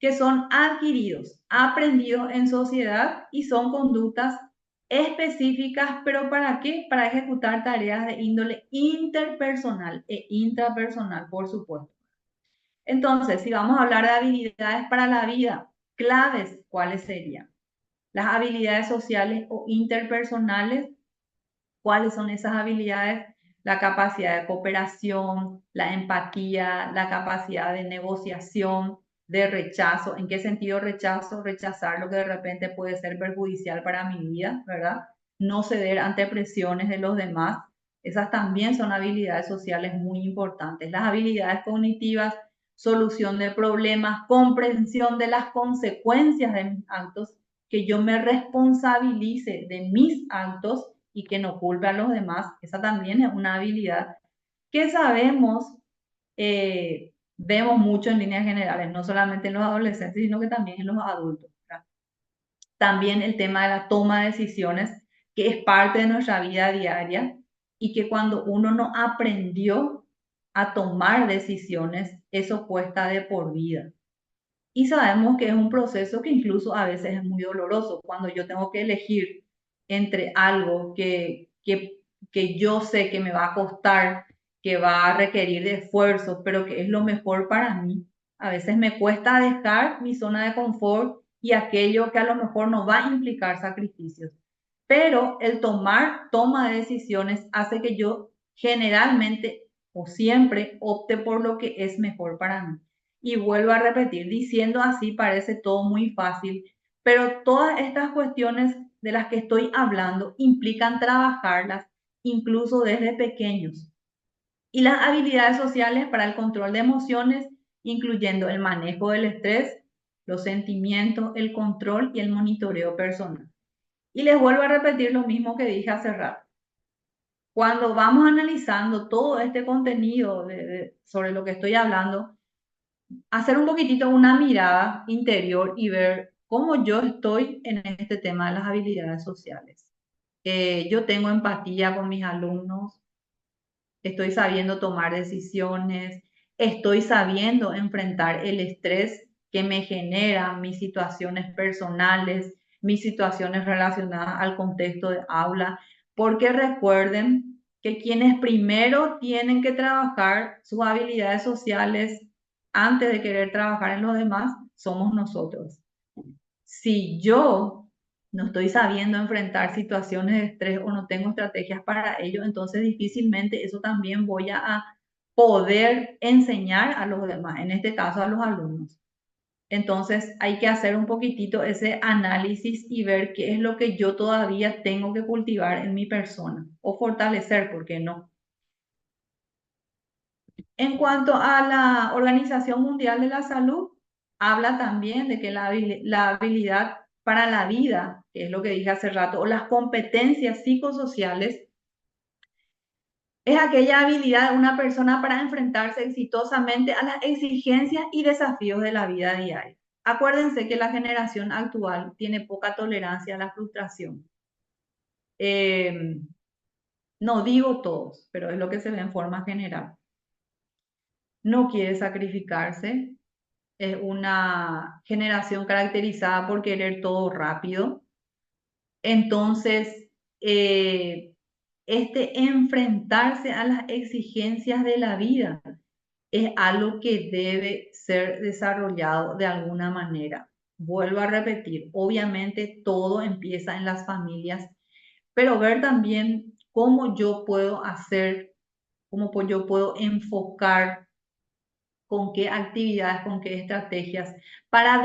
que son adquiridos, aprendidos en sociedad y son conductas específicas, pero ¿para qué? Para ejecutar tareas de índole interpersonal e intrapersonal, por supuesto. Entonces, si vamos a hablar de habilidades para la vida, claves, ¿cuáles serían? Las habilidades sociales o interpersonales. ¿Cuáles son esas habilidades? La capacidad de cooperación, la empatía, la capacidad de negociación, de rechazo. ¿En qué sentido rechazo? Rechazar lo que de repente puede ser perjudicial para mi vida, ¿verdad? no ceder ante presiones de los demás. Esas también son habilidades sociales muy importantes. Las habilidades cognitivas, solución de problemas, comprensión de las consecuencias de mis actos, que yo me responsabilice de mis actos y que no culpe a los demás. Esa también es una habilidad que sabemos, vemos mucho en líneas generales, no solamente en los adolescentes, sino que también en los adultos, ¿verdad? También el tema de la toma de decisiones, que es parte de nuestra vida diaria y que cuando uno no aprendió a tomar decisiones, eso cuesta de por vida. Y sabemos que es un proceso que incluso a veces es muy doloroso. Cuando yo tengo que elegir entre algo que yo sé que me va a costar, que va a requerir de esfuerzo, pero que es lo mejor para mí, a veces me cuesta dejar mi zona de confort y aquello que a lo mejor no va a implicar sacrificios. Pero el toma de decisiones hace que yo generalmente o siempre opte por lo que es mejor para mí. Y vuelvo a repetir, diciendo así parece todo muy fácil, pero todas estas cuestiones de las que estoy hablando implican trabajarlas incluso desde pequeños. Y las habilidades sociales para el control de emociones, incluyendo el manejo del estrés, los sentimientos, el control y el monitoreo personal. Y les vuelvo a repetir lo mismo que dije hace rato. Cuando vamos analizando todo este contenido sobre lo que estoy hablando, hacer un poquitito una mirada interior y ver cómo yo estoy en este tema de las habilidades sociales. Yo tengo empatía con mis alumnos, estoy sabiendo tomar decisiones, estoy sabiendo enfrentar el estrés que me genera mis situaciones personales, mis situaciones relacionadas al contexto de aula, porque recuerden que quienes primero tienen que trabajar sus habilidades sociales antes de querer trabajar en los demás somos nosotros. Si yo no estoy sabiendo enfrentar situaciones de estrés o no tengo estrategias para ello, entonces difícilmente eso también voy a poder enseñar a los demás, en este caso a los alumnos. Entonces hay que hacer un poquitito ese análisis y ver qué es lo que yo todavía tengo que cultivar en mi persona o fortalecer, ¿por qué no? En cuanto a la Organización Mundial de la Salud, habla también de que la habilidad para la vida, que es lo que dije hace rato, o las competencias psicosociales, es aquella habilidad de una persona para enfrentarse exitosamente a las exigencias y desafíos de la vida diaria. Acuérdense que la generación actual tiene poca tolerancia a la frustración. Eh, no digo todos, pero es lo que se ve en forma general. No quiere sacrificarse, es una generación caracterizada por querer todo rápido. Entonces, eh, este enfrentarse a las exigencias de la vida es algo que debe ser desarrollado de alguna manera. Vuelvo a repetir, obviamente todo empieza en las familias, pero ver también cómo yo puedo hacer, yo puedo enfocar con qué actividades, con qué estrategias, para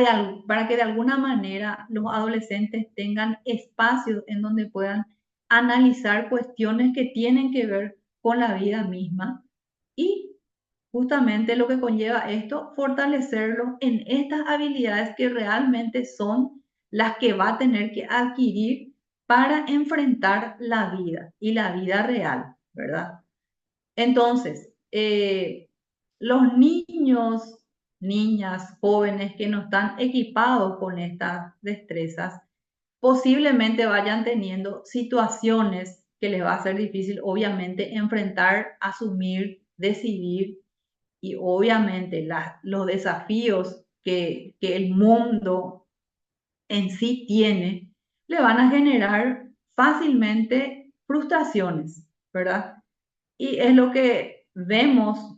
que de alguna manera los adolescentes tengan espacios en donde puedan analizar cuestiones que tienen que ver con la vida misma y justamente lo que conlleva esto, fortalecerlo en estas habilidades que realmente son las que va a tener que adquirir para enfrentar la vida y la vida real, ¿verdad? Entonces, los niños, niñas, jóvenes que no están equipados con estas destrezas, posiblemente vayan teniendo situaciones que les va a ser difícil, obviamente, enfrentar, asumir, decidir y obviamente los desafíos que el mundo en sí tiene, le van a generar fácilmente frustraciones, ¿verdad? Y es lo que vemos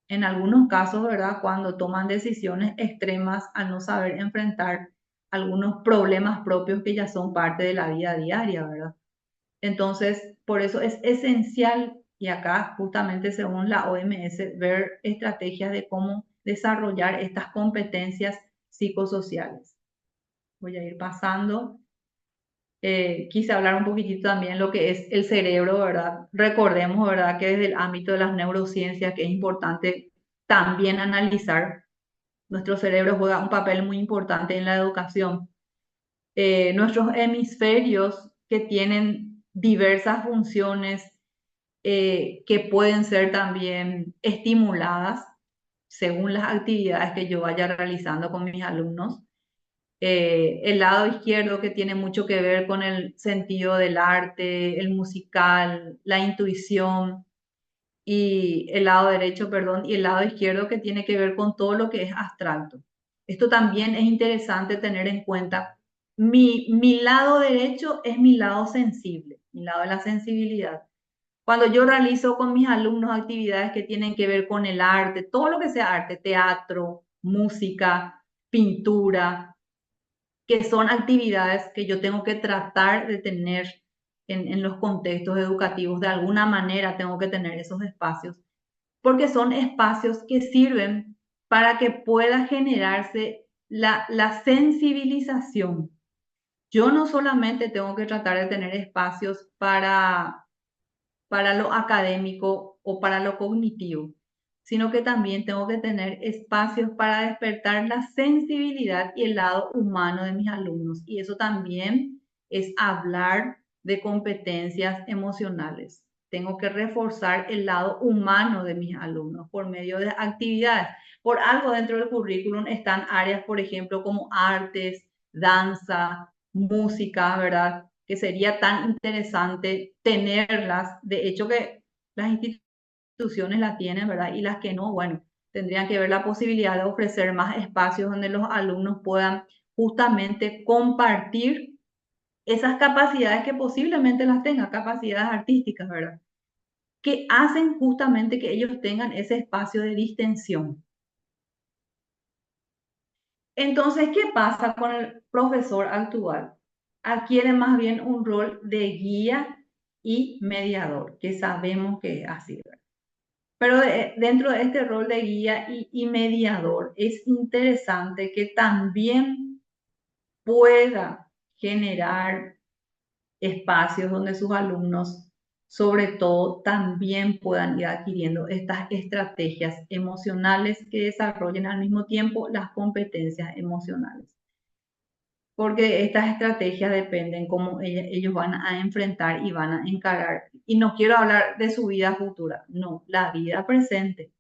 en algunos casos, ¿verdad? Cuando toman decisiones extremas al no saber enfrentar algunos problemas propios que ya son parte de la vida diaria, ¿verdad? Entonces, por eso es esencial, y acá justamente según la OMS, ver estrategias de cómo desarrollar estas competencias psicosociales. Voy a ir pasando. Quise hablar un poquitito también lo que es el cerebro, ¿verdad? Recordemos, ¿verdad?, que desde el ámbito de las neurociencias, que es importante también analizar, nuestro cerebro juega un papel muy importante en la educación. Nuestros hemisferios que tienen diversas funciones que pueden ser también estimuladas según las actividades que yo vaya realizando con mis alumnos. El lado izquierdo que tiene mucho que ver con el sentido del arte, el musical, la intuición, y el lado derecho, perdón, y el lado izquierdo que tiene que ver con todo lo que es abstracto. Esto también es interesante tener en cuenta. Mi lado derecho es mi lado sensible, mi lado de la sensibilidad. Cuando yo realizo con mis alumnos actividades que tienen que ver con el arte, todo lo que sea arte, teatro, música, pintura, que son actividades que yo tengo que tratar de tener en los contextos educativos, de alguna manera tengo que tener esos espacios, porque son espacios que sirven para que pueda generarse la sensibilización. Yo no solamente tengo que tratar de tener espacios para lo académico o para lo cognitivo, sino que también tengo que tener espacios para despertar la sensibilidad y el lado humano de mis alumnos. Y eso también es hablar de competencias emocionales. Tengo que reforzar el lado humano de mis alumnos por medio de actividades. Por algo dentro del currículum están áreas, por ejemplo, como artes, danza, música, ¿verdad? Que sería tan interesante tenerlas. De hecho, que las instituciones las tienen, ¿verdad? Y las que no, bueno, tendrían que ver la posibilidad de ofrecer más espacios donde los alumnos puedan justamente compartir esas capacidades que posiblemente las tengan, capacidades artísticas, ¿verdad? Que hacen justamente que ellos tengan ese espacio de distensión. Entonces, ¿qué pasa con el profesor actual? Adquiere más bien un rol de guía y mediador, que sabemos que es así, ¿verdad? Pero dentro de este rol de guía y mediador, es interesante que también pueda generar espacios donde sus alumnos, sobre todo, también puedan ir adquiriendo estas estrategias emocionales que desarrollen al mismo tiempo las competencias emocionales, porque estas estrategias dependen cómo ellos van a enfrentar y van a encarar. Y no quiero hablar de su vida futura, no, la vida presente.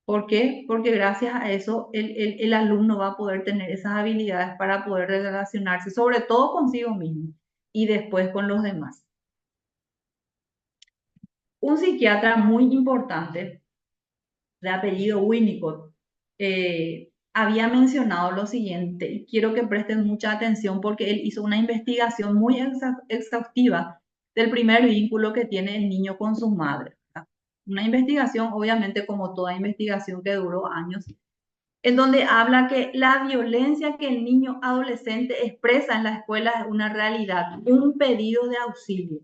¿Por qué? Porque gracias a eso el alumno va a poder tener esas habilidades para poder relacionarse, sobre todo consigo mismo y después con los demás. Un psiquiatra muy importante, de apellido Winnicott, había mencionado lo siguiente, y quiero que presten mucha atención porque él hizo una investigación muy exhaustiva del primer vínculo que tiene el niño con su madre, ¿verdad? Una investigación, obviamente, como toda investigación que duró años, en donde habla que la violencia que el niño adolescente expresa en la escuela es una realidad, un pedido de auxilio,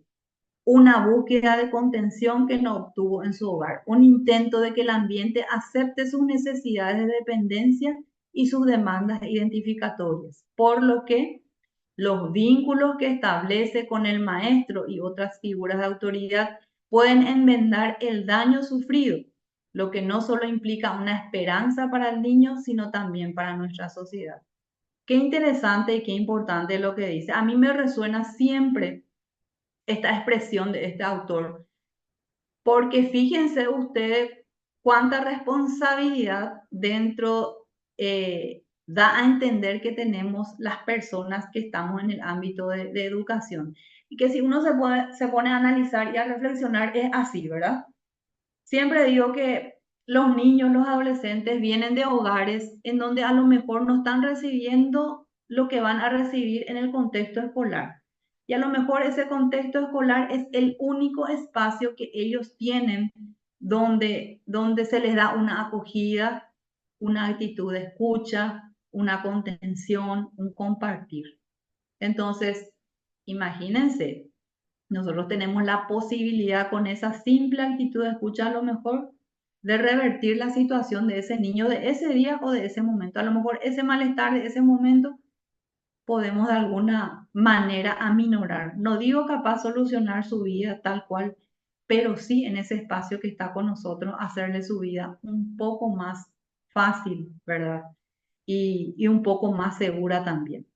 una búsqueda de contención que no obtuvo en su hogar, un intento de que el ambiente acepte sus necesidades de dependencia y sus demandas identificatorias, por lo que los vínculos que establece con el maestro y otras figuras de autoridad pueden enmendar el daño sufrido, lo que no solo implica una esperanza para el niño, sino también para nuestra sociedad. Qué interesante y qué importante lo que dice. A mí me resuena siempre esta expresión de este autor, porque fíjense ustedes cuánta responsabilidad dentro da a entender que tenemos las personas que estamos en el ámbito de educación. Y que si uno se pone a analizar y a reflexionar, es así, ¿verdad? Siempre digo que los niños, los adolescentes vienen de hogares en donde a lo mejor no están recibiendo lo que van a recibir en el contexto escolar. Y a lo mejor ese contexto escolar es el único espacio que ellos tienen donde se les da una acogida, una actitud de escucha, una contención, un compartir. Entonces, imagínense, nosotros tenemos la posibilidad con esa simple actitud de escucha a lo mejor de revertir la situación de ese niño de ese día o de ese momento. A lo mejor ese malestar de ese momento podemos de alguna manera aminorar. No digo capaz solucionar su vida tal cual, pero sí en ese espacio que está con nosotros, hacerle su vida un poco más fácil, ¿verdad? Y un poco más segura también.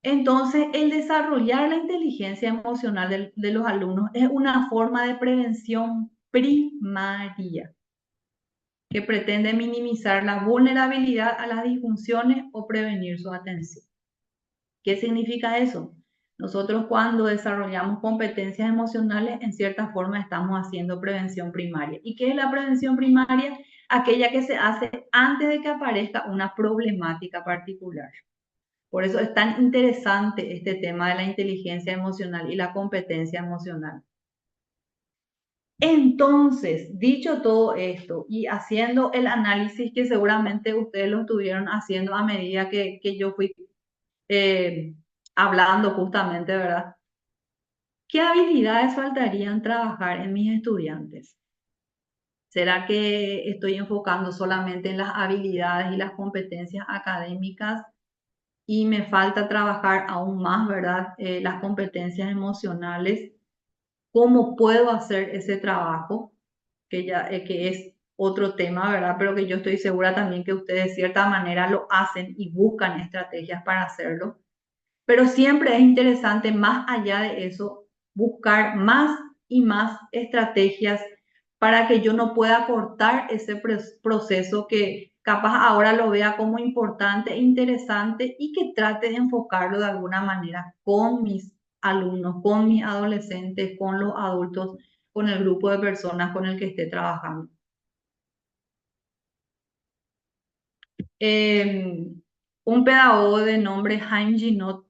Entonces, el desarrollar la inteligencia emocional de los alumnos es una forma de prevención primaria que pretende minimizar la vulnerabilidad a las disfunciones o prevenir su atención. ¿Qué significa eso? Nosotros cuando desarrollamos competencias emocionales, en cierta forma estamos haciendo prevención primaria. ¿Y qué es la prevención primaria? Aquella que se hace antes de que aparezca una problemática particular. Por eso es tan interesante este tema de la inteligencia emocional y la competencia emocional. Entonces, dicho todo esto y haciendo el análisis que seguramente ustedes lo estuvieron haciendo a medida que yo fui eh, hablando justamente, ¿verdad? ¿Qué habilidades faltarían trabajar en mis estudiantes? ¿Será que estoy enfocando solamente en las habilidades y las competencias académicas y me falta trabajar aún más, ¿verdad? Las competencias emocionales. ¿Cómo puedo hacer ese trabajo? Que es otro tema, ¿verdad? Pero que yo estoy segura también que ustedes de cierta manera lo hacen y buscan estrategias para hacerlo. Pero siempre es interesante, más allá de eso, buscar más y más estrategias para que yo no pueda cortar ese proceso que capaz ahora lo vea como importante e interesante y que trate de enfocarlo de alguna manera con mis alumnos, con mis adolescentes, con los adultos, con el grupo de personas con el que esté trabajando. Un pedagogo de nombre Haim Ginott,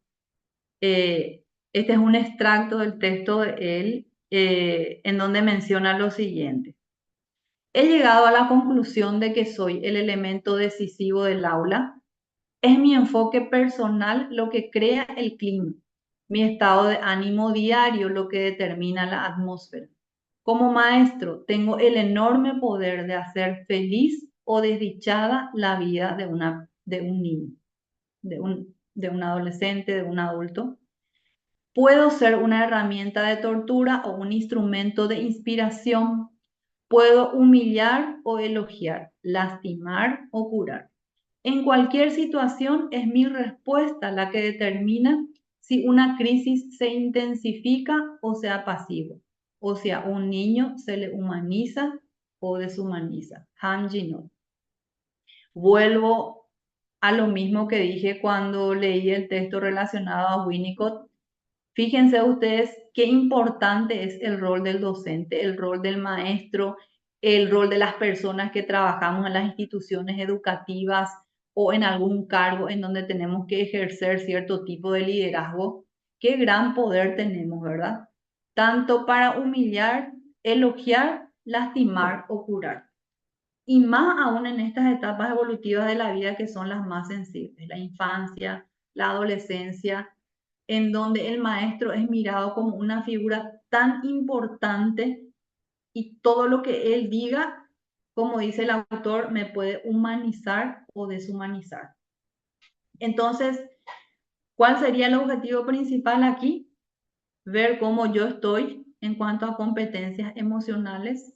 Eh, este es un extracto del texto de él en donde menciona lo siguiente. He llegado a la conclusión de que soy el elemento decisivo del aula. Es mi enfoque personal lo que crea el clima, mi estado de ánimo diario lo que determina la atmósfera. Como maestro, tengo el enorme poder de hacer feliz o desdichada la vida de un niño, de un adolescente, de un adulto. Puedo ser una herramienta de tortura o un instrumento de inspiración. Puedo humillar o elogiar, lastimar o curar. En cualquier situación es mi respuesta la que determina si una crisis se intensifica o se apacigua, o si a un niño se le humaniza o deshumaniza. Han Jinot. Vuelvo a lo mismo que dije cuando leí el texto relacionado a Winnicott. Fíjense ustedes qué importante es el rol del docente, el rol del maestro, el rol de las personas que trabajamos en las instituciones educativas o en algún cargo en donde tenemos que ejercer cierto tipo de liderazgo. Qué gran poder tenemos, ¿verdad? Tanto para humillar, elogiar, lastimar o curar. Y más aún en estas etapas evolutivas de la vida que son las más sensibles, la infancia, la adolescencia, en donde el maestro es mirado como una figura tan importante y todo lo que él diga, como dice el autor, me puede humanizar o deshumanizar. Entonces, ¿cuál sería el objetivo principal aquí? Ver cómo yo estoy en cuanto a competencias emocionales,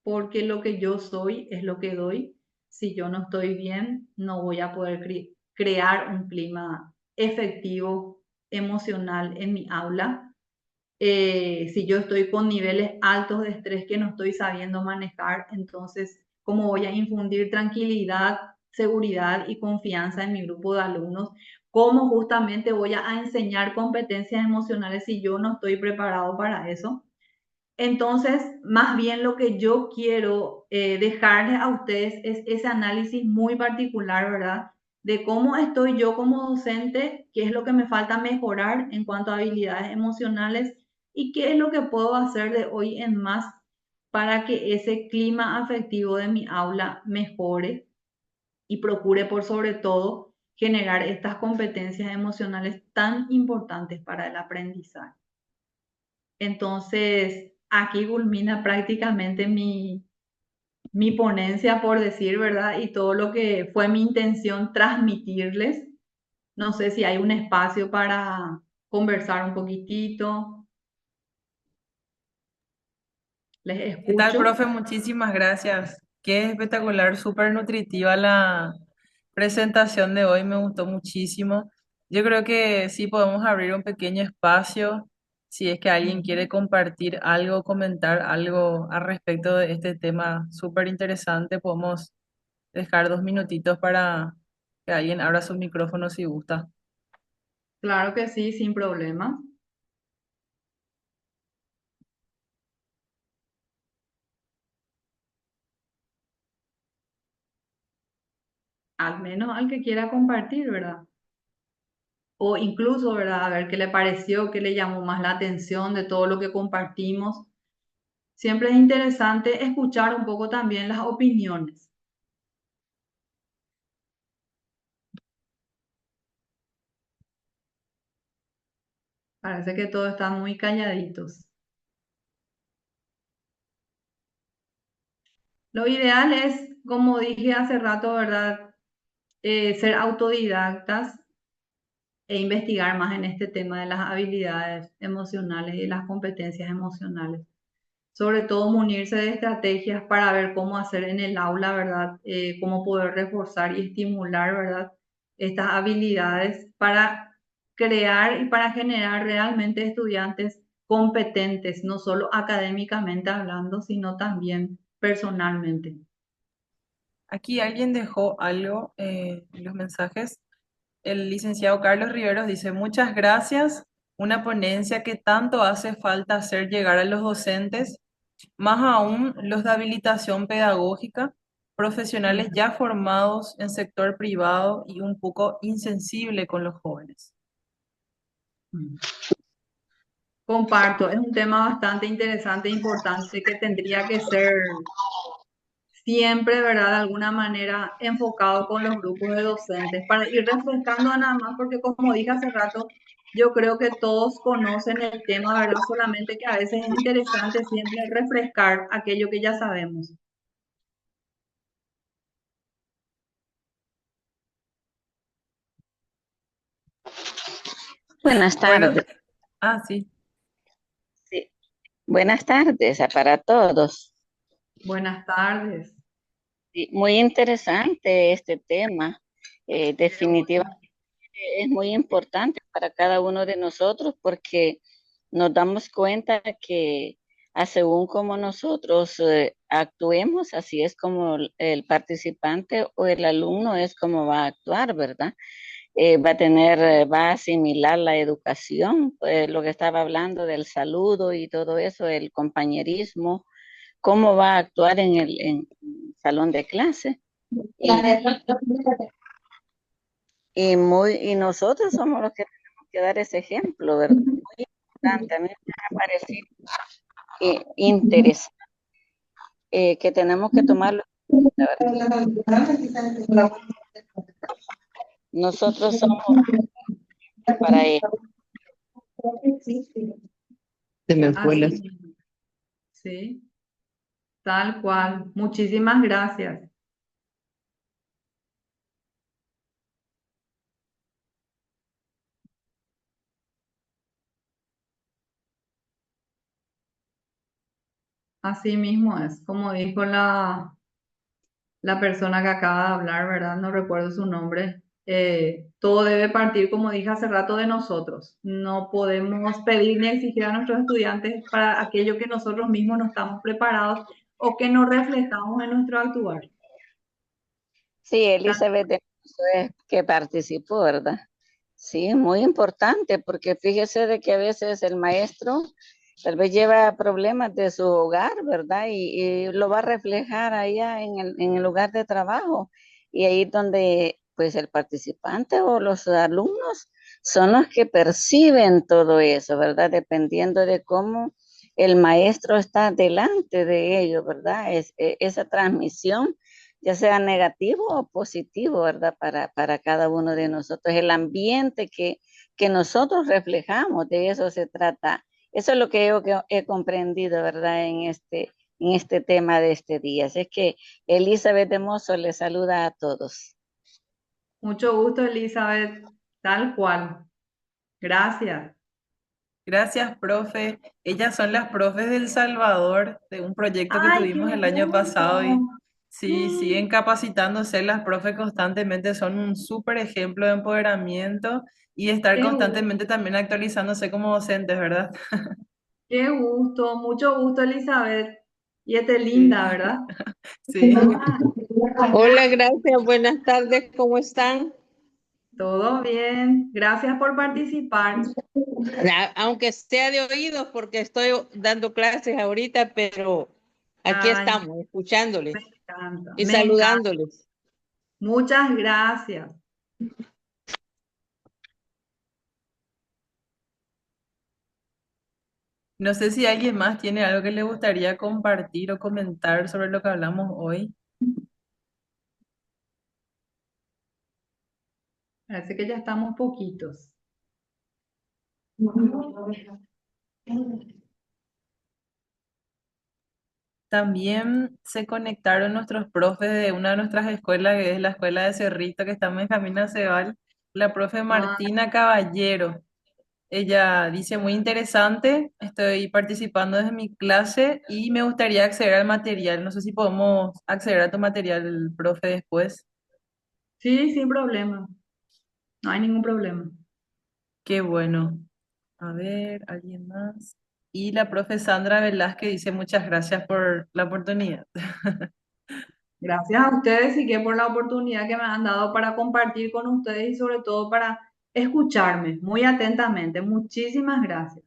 porque lo que yo soy es lo que doy. Si yo no estoy bien, no voy a poder crear un clima efectivo, emocional en mi aula. Si yo estoy con niveles altos de estrés que no estoy sabiendo manejar, entonces, ¿cómo voy a infundir tranquilidad, seguridad y confianza en mi grupo de alumnos? ¿Cómo justamente voy a enseñar competencias emocionales si yo no estoy preparado para eso? Entonces, más bien lo que yo quiero dejarles a ustedes es ese análisis muy particular, ¿verdad? De cómo estoy yo como docente, qué es lo que me falta mejorar en cuanto a habilidades emocionales y qué es lo que puedo hacer de hoy en más para que ese clima afectivo de mi aula mejore y procure por sobre todo generar estas competencias emocionales tan importantes para el aprendizaje. Entonces, aquí culmina prácticamente mi ponencia, por decir, ¿verdad? Y todo lo que fue mi intención transmitirles. No sé si hay un espacio para conversar un poquitito. Les ¿Qué tal, escucho. profe? Muchísimas gracias. Qué espectacular, súper nutritiva la presentación de hoy, me gustó muchísimo. Yo creo que sí podemos abrir un pequeño espacio si es que alguien quiere compartir algo, comentar algo al respecto de este tema súper interesante. Podemos dejar 2 minutitos para que alguien abra su micrófono si gusta. Claro que sí, sin problema. Al menos al que quiera compartir, ¿verdad? O incluso, ¿verdad? A ver qué le pareció, qué le llamó más la atención de todo lo que compartimos. Siempre es interesante escuchar un poco también las opiniones. Parece que todos están muy calladitos. Lo ideal es, como dije hace rato, ¿verdad? Ser autodidactas e investigar más en este tema de las habilidades emocionales y las competencias emocionales. Sobre todo munirse de estrategias para ver cómo hacer en el aula, ¿verdad? Cómo poder reforzar y estimular, ¿verdad? Estas habilidades para crear y para generar realmente estudiantes competentes, no solo académicamente hablando, sino también personalmente. Aquí alguien dejó algo en los mensajes. El licenciado Carlos Riveros dice, muchas gracias, una ponencia que tanto hace falta hacer llegar a los docentes, más aún los de habilitación pedagógica, profesionales ya formados en sector privado y un poco insensible con los jóvenes. Comparto, es un tema bastante interesante e importante que tendría que ser siempre, ¿verdad? De alguna manera enfocado con los grupos de docentes para ir refrescando nada más, porque como dije hace rato, yo creo que todos conocen el tema, ¿verdad? Solamente que a veces es interesante siempre refrescar aquello que ya sabemos. Buenas Bueno, tardes. sí, Sí. Buenas tardes para todos. Buenas tardes. Sí, muy interesante este tema. Qué Definitivamente bueno. es muy importante para cada uno de nosotros porque nos damos cuenta que según como nosotros actuemos, así es como el participante o el alumno es como va a actuar, ¿verdad? Va a asimilar la educación, lo que estaba hablando del saludo y todo eso, el compañerismo, cómo va a actuar en salón de clase. Y nosotros somos los que tenemos que dar ese ejemplo, ¿verdad? Muy importante, a mí me ha parecido interesante que tenemos que tomarlo en cuenta, ¿verdad? Nosotros somos para ello. Se me fue Así mismo. Sí, tal cual. Muchísimas gracias. Así mismo es, como dijo la persona que acaba de hablar, ¿verdad? No recuerdo su nombre. Todo debe partir, como dije hace rato, de nosotros. No podemos pedir ni exigir a nuestros estudiantes para aquello que nosotros mismos no estamos preparados o que no reflejamos en nuestro actuar. Sí, Elizabeth de es que participó, ¿verdad? Sí, muy importante, porque fíjese de que a veces el maestro tal vez lleva problemas de su hogar, ¿verdad? Y lo va a reflejar allá en el lugar de trabajo. Y ahí donde pues el participante o los alumnos son los que perciben todo eso, ¿verdad? Dependiendo de cómo el maestro está delante de ellos, ¿verdad? Esa transmisión ya sea negativo o positivo, ¿verdad? Para cada uno de nosotros. El ambiente que nosotros reflejamos, de eso se trata. Eso es lo que yo que he comprendido, ¿verdad? en este tema de este día. Así es que Elizabeth de Mozo les saluda a todos. Mucho gusto, Elizabeth, tal cual. Gracias. Gracias, profe. Ellas son las profes del Salvador, de un proyecto que ¡Ay, qué tuvimos el año pasado y gusto! sí, Mm, siguen capacitándose. Las profes constantemente son un súper ejemplo de empoderamiento y estar qué constantemente gusto, también actualizándose como docentes, ¿verdad? qué gusto, mucho gusto, Elizabeth. Y este Sí, linda, ¿verdad? sí. Ah, Hola, gracias. Buenas tardes. ¿Cómo están? todo bien. Gracias por participar. Aunque sea de oídos, porque estoy dando clases ahorita, pero aquí Ay, estamos, escuchándoles me encanta, y me encanta. saludándoles. Muchas gracias. No sé si alguien más tiene algo que le gustaría compartir o comentar sobre lo que hablamos hoy. Parece que ya estamos poquitos. También se conectaron nuestros profes de una de nuestras escuelas, que es la escuela de Cerrito, que estamos en camino a Cebal, la profe Ah, Martina Caballero. Ella dice muy interesante, estoy participando desde mi clase y me gustaría acceder al material. No sé si podemos acceder a tu material, profe, después. sí, sin problema. No hay ningún problema. Qué bueno. A ver, ¿alguien más? Y la profe Sandra Velázquez dice muchas gracias por la oportunidad. Gracias a ustedes y que por la oportunidad que me han dado para compartir con ustedes y sobre todo para escucharme muy atentamente. Muchísimas gracias.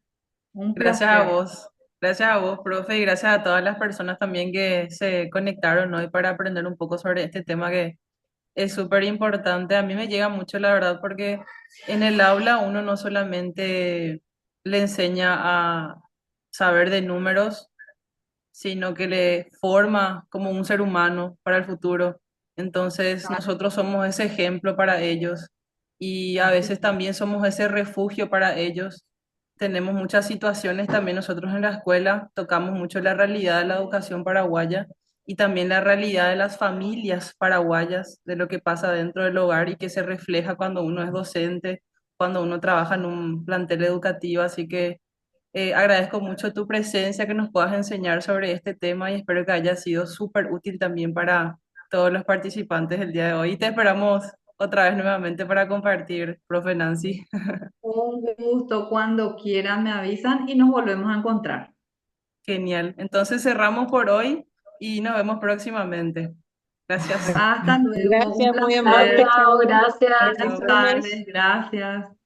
Un placer. Gracias a vos, profe, y gracias a todas las personas también que se conectaron hoy para aprender un poco sobre este tema que es súper importante. A mí me llega mucho, la verdad, porque en el aula uno no solamente le enseña a saber de números, sino que le forma como un ser humano para el futuro. Entonces, nosotros somos ese ejemplo para ellos y a Así veces también somos ese refugio para ellos. Tenemos muchas situaciones también nosotros en la escuela, tocamos mucho la realidad de la educación paraguaya y también la realidad de las familias paraguayas, de lo que pasa dentro del hogar y que se refleja cuando uno es docente, cuando uno trabaja en un plantel educativo. Así que agradezco mucho tu presencia, que nos puedas enseñar sobre este tema y espero que haya sido súper útil también para todos los participantes del día de hoy. Y te esperamos otra vez nuevamente para compartir, profe Nancy. un gusto. Cuando quieran me avisan y nos volvemos a encontrar. Genial. Entonces cerramos por hoy y nos vemos próximamente. Gracias. Hasta luego. Un Gracias, muy placer. amable. Chao, Chao. gracias. Buenas Chao. Bendiciones. tardes. Gracias.